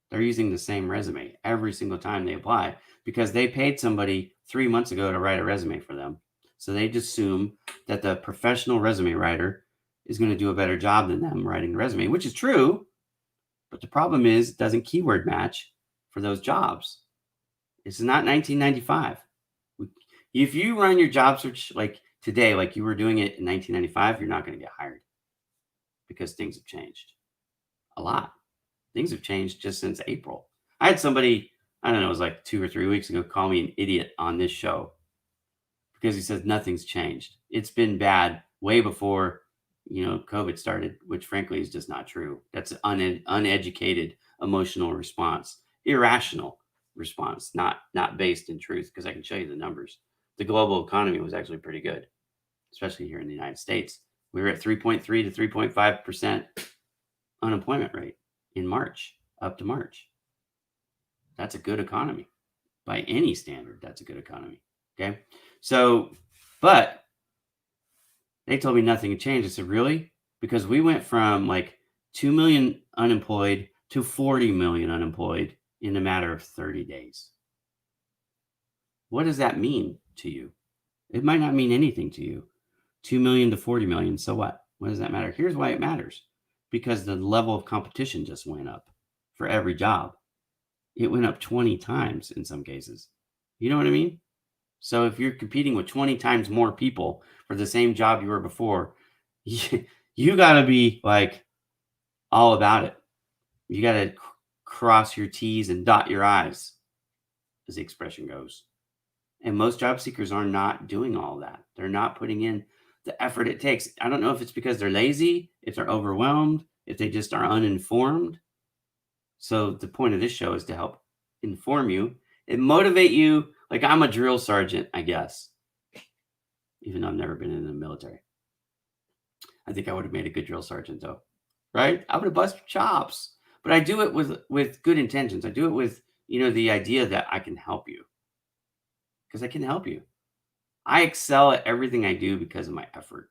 They're using the same resume every single time they apply because they paid somebody 3 months ago to write a resume for them. So they just assume that the professional resume writer is going to do a better job than them writing the resume, which is true. But the problem is, it doesn't keyword match for those jobs. It's not 1995. If you run your job search like today, like you were doing it in 1995, you're not going to get hired because things have changed a lot. Things have changed just since April. I had somebody, I don't know, it was like 2 or 3 weeks ago, call me an idiot on this show because he says nothing's changed. It's been bad way before, COVID started, which frankly is just not true. That's an uneducated emotional response, irrational response, not based in truth, because I can show you the numbers. The global economy was actually pretty good, especially here in the United States. We were at 3.3 to 3.5% unemployment rate in March, up to March. That's a good economy. By any standard, that's a good economy. Okay. So, but they told me nothing had changed. I said, really? Because we went from like 2 million unemployed to 40 million unemployed in a matter of 30 days. What does that mean to you? It might not mean anything to you. 2 million to 40 million. So what? What does that matter? Here's why it matters. Because the level of competition just went up for every job. It went up 20 times in some cases. You know what I mean? So if you're competing with 20 times more people for the same job you were before, you got to be like all about it. You got to cross your T's and dot your I's, as the expression goes. And most job seekers are not doing all that. They're not putting in the effort it takes. I don't know if it's because they're lazy, if they're overwhelmed, if they just are uninformed. So the point of this show is to help inform you and motivate you. Like, I'm a drill sergeant, I guess, even though I've never been in the military. I think I would have made a good drill sergeant, though, right? I would have busted chops, but I do it with good intentions. I do it with the idea that I can help you, because I can help you. I excel at everything I do because of my effort.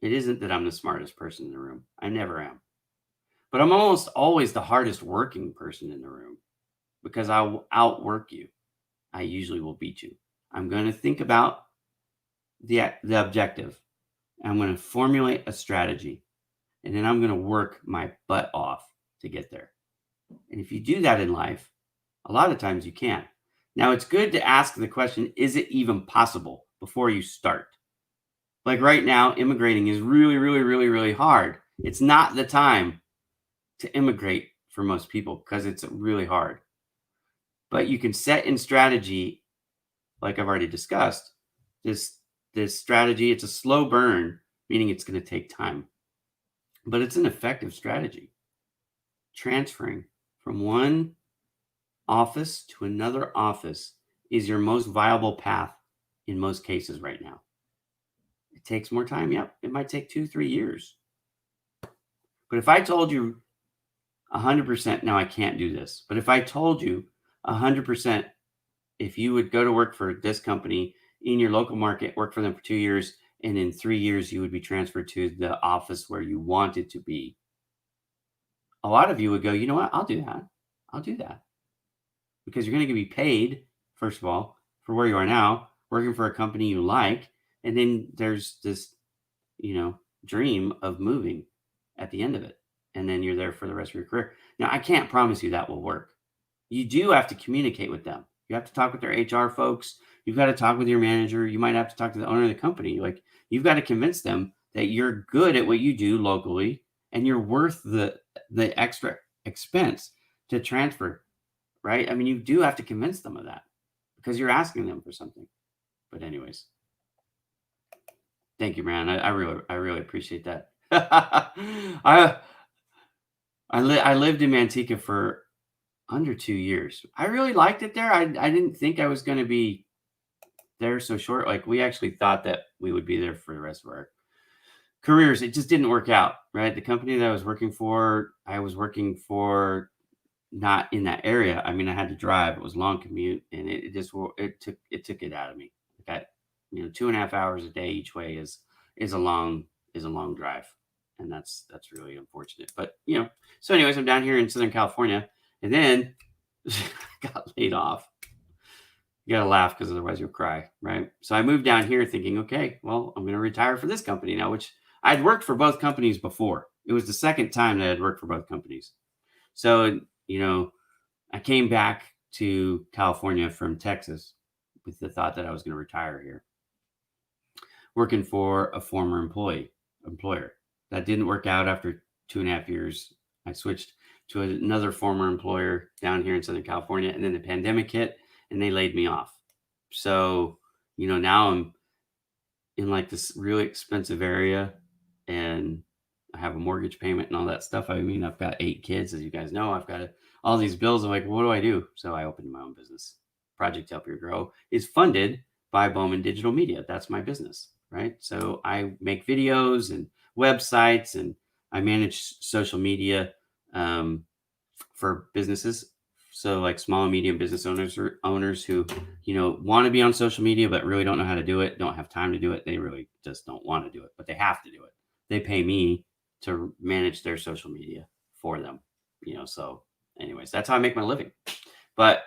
It isn't that I'm the smartest person in the room. I never am. But I'm almost always the hardest working person in the room because I will outwork you. I usually will beat you. I'm going to think about the objective. I'm going to formulate a strategy, and then I'm going to work my butt off to get there. And if you do that in life, a lot of times you can't. Now, it's good to ask the question, is it even possible, before you start? Like right now, immigrating is really, really, really, really hard. It's not the time to immigrate for most people because it's really hard. But you can set in strategy, like I've already discussed, this strategy. It's a slow burn, meaning it's going to take time, but it's an effective strategy. Transferring from one office to another office is your most viable path in most cases right now. It takes more time. Yep. It might take 2-3 years. But if I told you 100%, now I can't do this, but if I told you 100%, if you would go to work for this company in your local market, work for them for 2 years, and in 3 years, you would be transferred to the office where you wanted to be, a lot of you would go, you know what? I'll do that. I'll do that. because you're going to be paid, first of all, for where you are now, working for a company you like. And then there's this, dream of moving at the end of it. And then you're there for the rest of your career. Now, I can't promise you that will work. You do have to communicate with them. You have to talk with their HR folks. You've got to talk with your manager. You might have to talk to the owner of the company. Like, you've got to convince them that you're good at what you do locally and you're worth the extra expense to transfer, right? I mean, you do have to convince them of that because you're asking them for something. But anyways, thank you, man. I really appreciate that. I lived in Manteca for under 2 years. I really liked it there. I didn't think I was going to be there so short. Like, we actually thought that we would be there for the rest of our careers. It just didn't work out, right? The company that I was working for not in that area. I mean, I had to drive. It was a long commute, and it took it out of me. Like, 2.5 hours a day each way is a long drive, and that's really unfortunate. But so anyways, I'm down here in Southern California, and then got laid off. You gotta laugh because otherwise you'll cry, right? So I moved down here thinking, okay, well, I'm gonna retire for this company now, which I'd worked for both companies before. It was the second time that I'd worked for both companies. So, I came back to California from Texas with the thought that I was going to retire here, working for a former employer. That didn't work out after 2.5 years. I switched to another former employer down here in Southern California, and then the pandemic hit and they laid me off. So, now I'm in like this really expensive area and I have a mortgage payment and all that stuff. I mean, I've got 8 kids, as you guys know. I've got all these bills. I'm like, what do I do? So I opened my own business. Project Help Your Grow is funded by Bowman Digital Media. That's my business, right? So I make videos and websites, and I manage social media for businesses. So like small and medium business owners who, want to be on social media, but really don't know how to do it, don't have time to do it. They really just don't want to do it, but they have to do it. They pay me to manage their social media for them, so anyways, that's how I make my living. But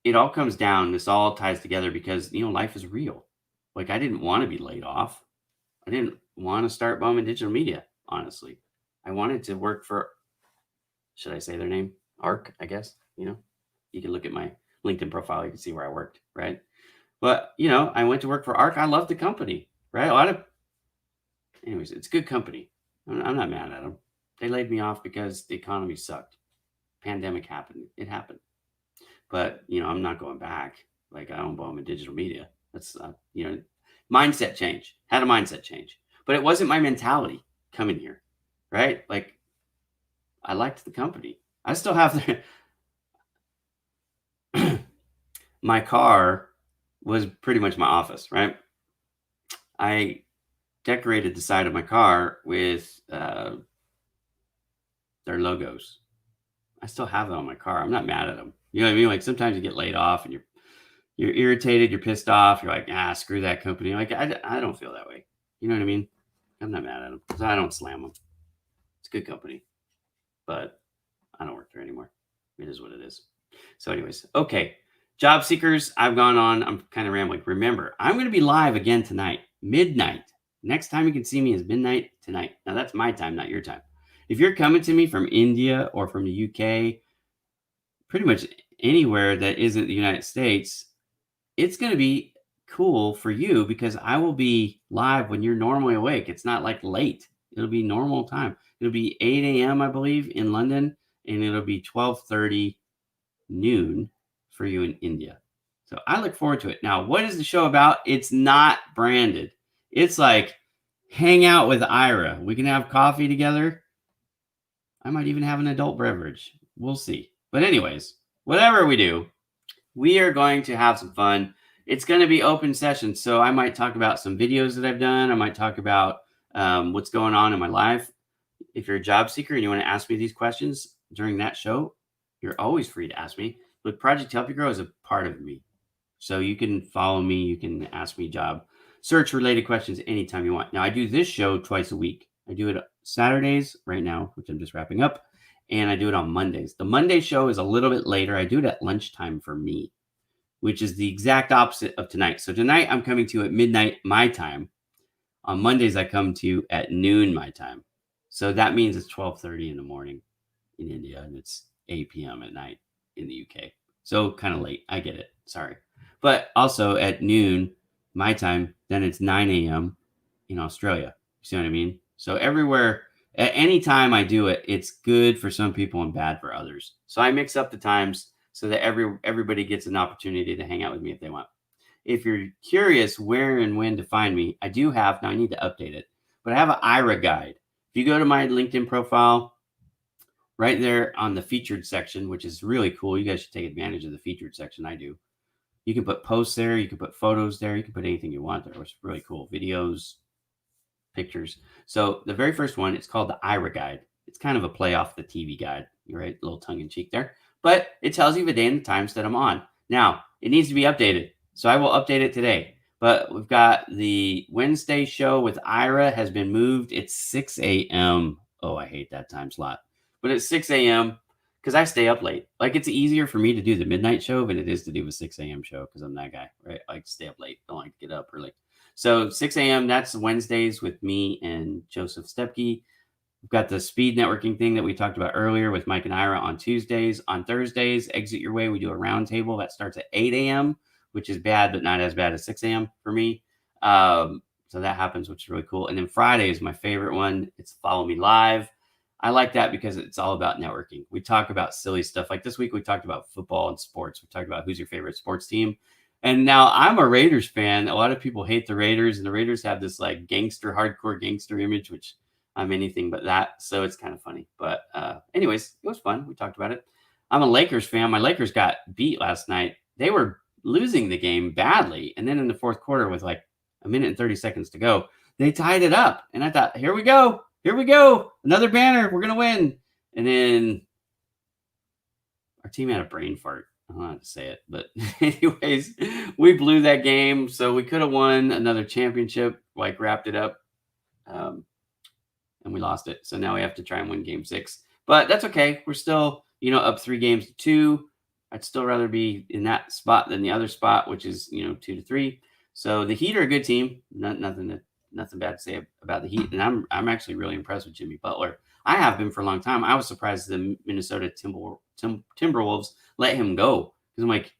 it all comes down, this all ties together because, life is real. Like, I didn't want to be laid off. I didn't want to start Bowman Digital Media, honestly. I wanted to work for, should I say their name? ARC, I guess. You can look at my LinkedIn profile. You can see where I worked, right? But, I went to work for ARC. I loved the company, right? Anyways, it's a good company. I'm not mad at them. They laid me off because the economy sucked. Pandemic happened. It happened. But, I'm not going back. Like, I own Bowman Digital Media. That's, mindset change. Had a mindset change. But it wasn't my mentality coming here, right? Like, I liked the company. I still have my car was pretty much my office, right? I decorated the side of my car with their logos. I still have them on my car. I'm not mad at them. You know what I mean? Like, sometimes you get laid off and you're irritated, you're pissed off. You're like, screw that company. Like, I don't feel that way. You know what I mean? I'm not mad at them because I don't slam them. It's a good company, but I don't work there anymore. It is what it is. So anyways, okay. Job seekers, I've gone on. I'm kind of rambling. Remember, I'm going to be live again tonight, midnight. Next time you can see me is midnight tonight. Now, that's my time, not your time. If you're coming to me from India or from the UK, pretty much anywhere that isn't the United States, it's going to be cool for you because I will be live when you're normally awake. It's not like late. It'll be normal time. It'll be 8 a.m., I believe, in London, and it'll be 12:30 noon for you in India. So I look forward to it. Now, what is the show about? It's not branded. It's like, hang out with Ira. We can have coffee together. I might even have an adult beverage. We'll see. But anyways, whatever we do, we are going to have some fun. It's going to be open session. So I might talk about some videos that I've done. I might talk about what's going on in my life. If you're a job seeker and you want to ask me these questions during that show, you're always free to ask me. But Project Help You Grow is a part of me. So you can follow me. You can ask me job search related questions anytime you want. Now, I do this show twice a week. I do it Saturdays right now, which I'm just wrapping up. and I do it on Mondays. The Monday show is a little bit later. I do it at lunchtime for me, which is the exact opposite of tonight. So tonight I'm coming to you at midnight my time. On Mondays I come to you at noon my time. So that means it's 12:30 in the morning in India, and it's 8 p.m. at night in the UK. So kind of late. I get it. Sorry. But also at noon my time, then it's 9 a.m. in Australia. You see what I mean? So everywhere, at any time I do it, it's good for some people and bad for others. So I mix up the times so that everybody gets an opportunity to hang out with me if they want. If you're curious where and when to find me, I do have, now I need to update it, but I have an IRA guide. If you go to my LinkedIn profile, right there on the featured section, which is really cool. You guys should take advantage of the featured section. I do. You can put posts there. You can put photos there. You can put anything you want there. It's really cool. Videos, pictures. So the very first one, it's called the IRA guide. It's kind of a play off the TV guide. You're right, a little tongue in cheek there. But it tells you the day and the times that I'm on. Now, it needs to be updated. So I will update it today. But we've got the Wednesday show with Ira has been moved. It's 6 a.m. Oh, I hate that time slot. But it's 6 a.m. because I stay up late. Like, it's easier for me to do the midnight show than it is to do a 6 a.m. show because I'm that guy, right? I like to stay up late. Don't like to get up early. So 6 a.m., that's Wednesdays with me and Joseph Stepke. We've got the speed networking thing that we talked about earlier with Mike and Ira on Tuesdays. On Thursdays, Exit Your Way, we do a roundtable that starts at 8 a.m., which is bad, but not as bad as 6 a.m. for me. So that happens, which is really cool. And then Friday is my favorite one. It's Follow Me Live. I like that because it's all about networking. We talk about silly stuff. Like this week, we talked about football and sports. We talked about who's your favorite sports team. And now I'm a Raiders fan. A lot of people hate the Raiders, and the Raiders have this like hardcore gangster image, which I'm anything but that. So it's kind of funny. But anyways, it was fun. We talked about it. I'm a Lakers fan. My Lakers got beat last night. They were losing the game badly. And then in the fourth quarter with like a minute and 30 seconds to go, they tied it up. And I thought, here we go. Here we go. Another banner. We're going to win. And then our team had a brain fart. I don't know how to say it, but anyways, we blew that game. So we could have won another championship, like wrapped it up. And we lost it. So now we have to try and win game 6, but that's okay. We're still, up 3-2. I'd still rather be in that spot than the other spot, which is, 2-3. So the Heat are a good team. Nothing bad to say about the Heat. And I'm actually really impressed with Jimmy Butler. I have been for a long time. I was surprised the Minnesota Timberwolves let him go. Because I'm like,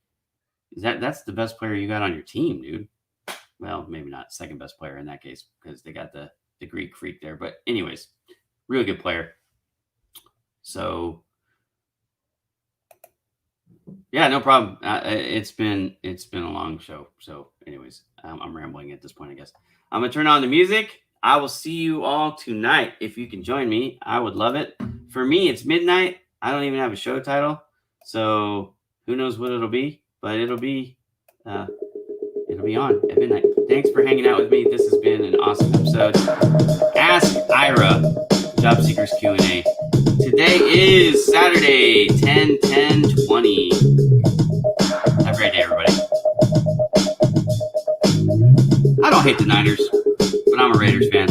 that's the best player you got on your team, dude. Well, maybe not second best player in that case because they got the Greek freak there. But anyways, really good player. So yeah, no problem. It's been a long show. So anyways, I'm rambling at this point, I guess. I'm going to turn on the music. I will see you all tonight. If you can join me, I would love it. For me, it's midnight. I don't even have a show title. So who knows what it'll be, but it'll be on at midnight. Thanks for hanging out with me. This has been an awesome episode. Ask Ira, Job Seekers Q&A. Today is Saturday, 10/10/20. Have a great day, everybody. I don't hate the Niners, but I'm a Raiders fan.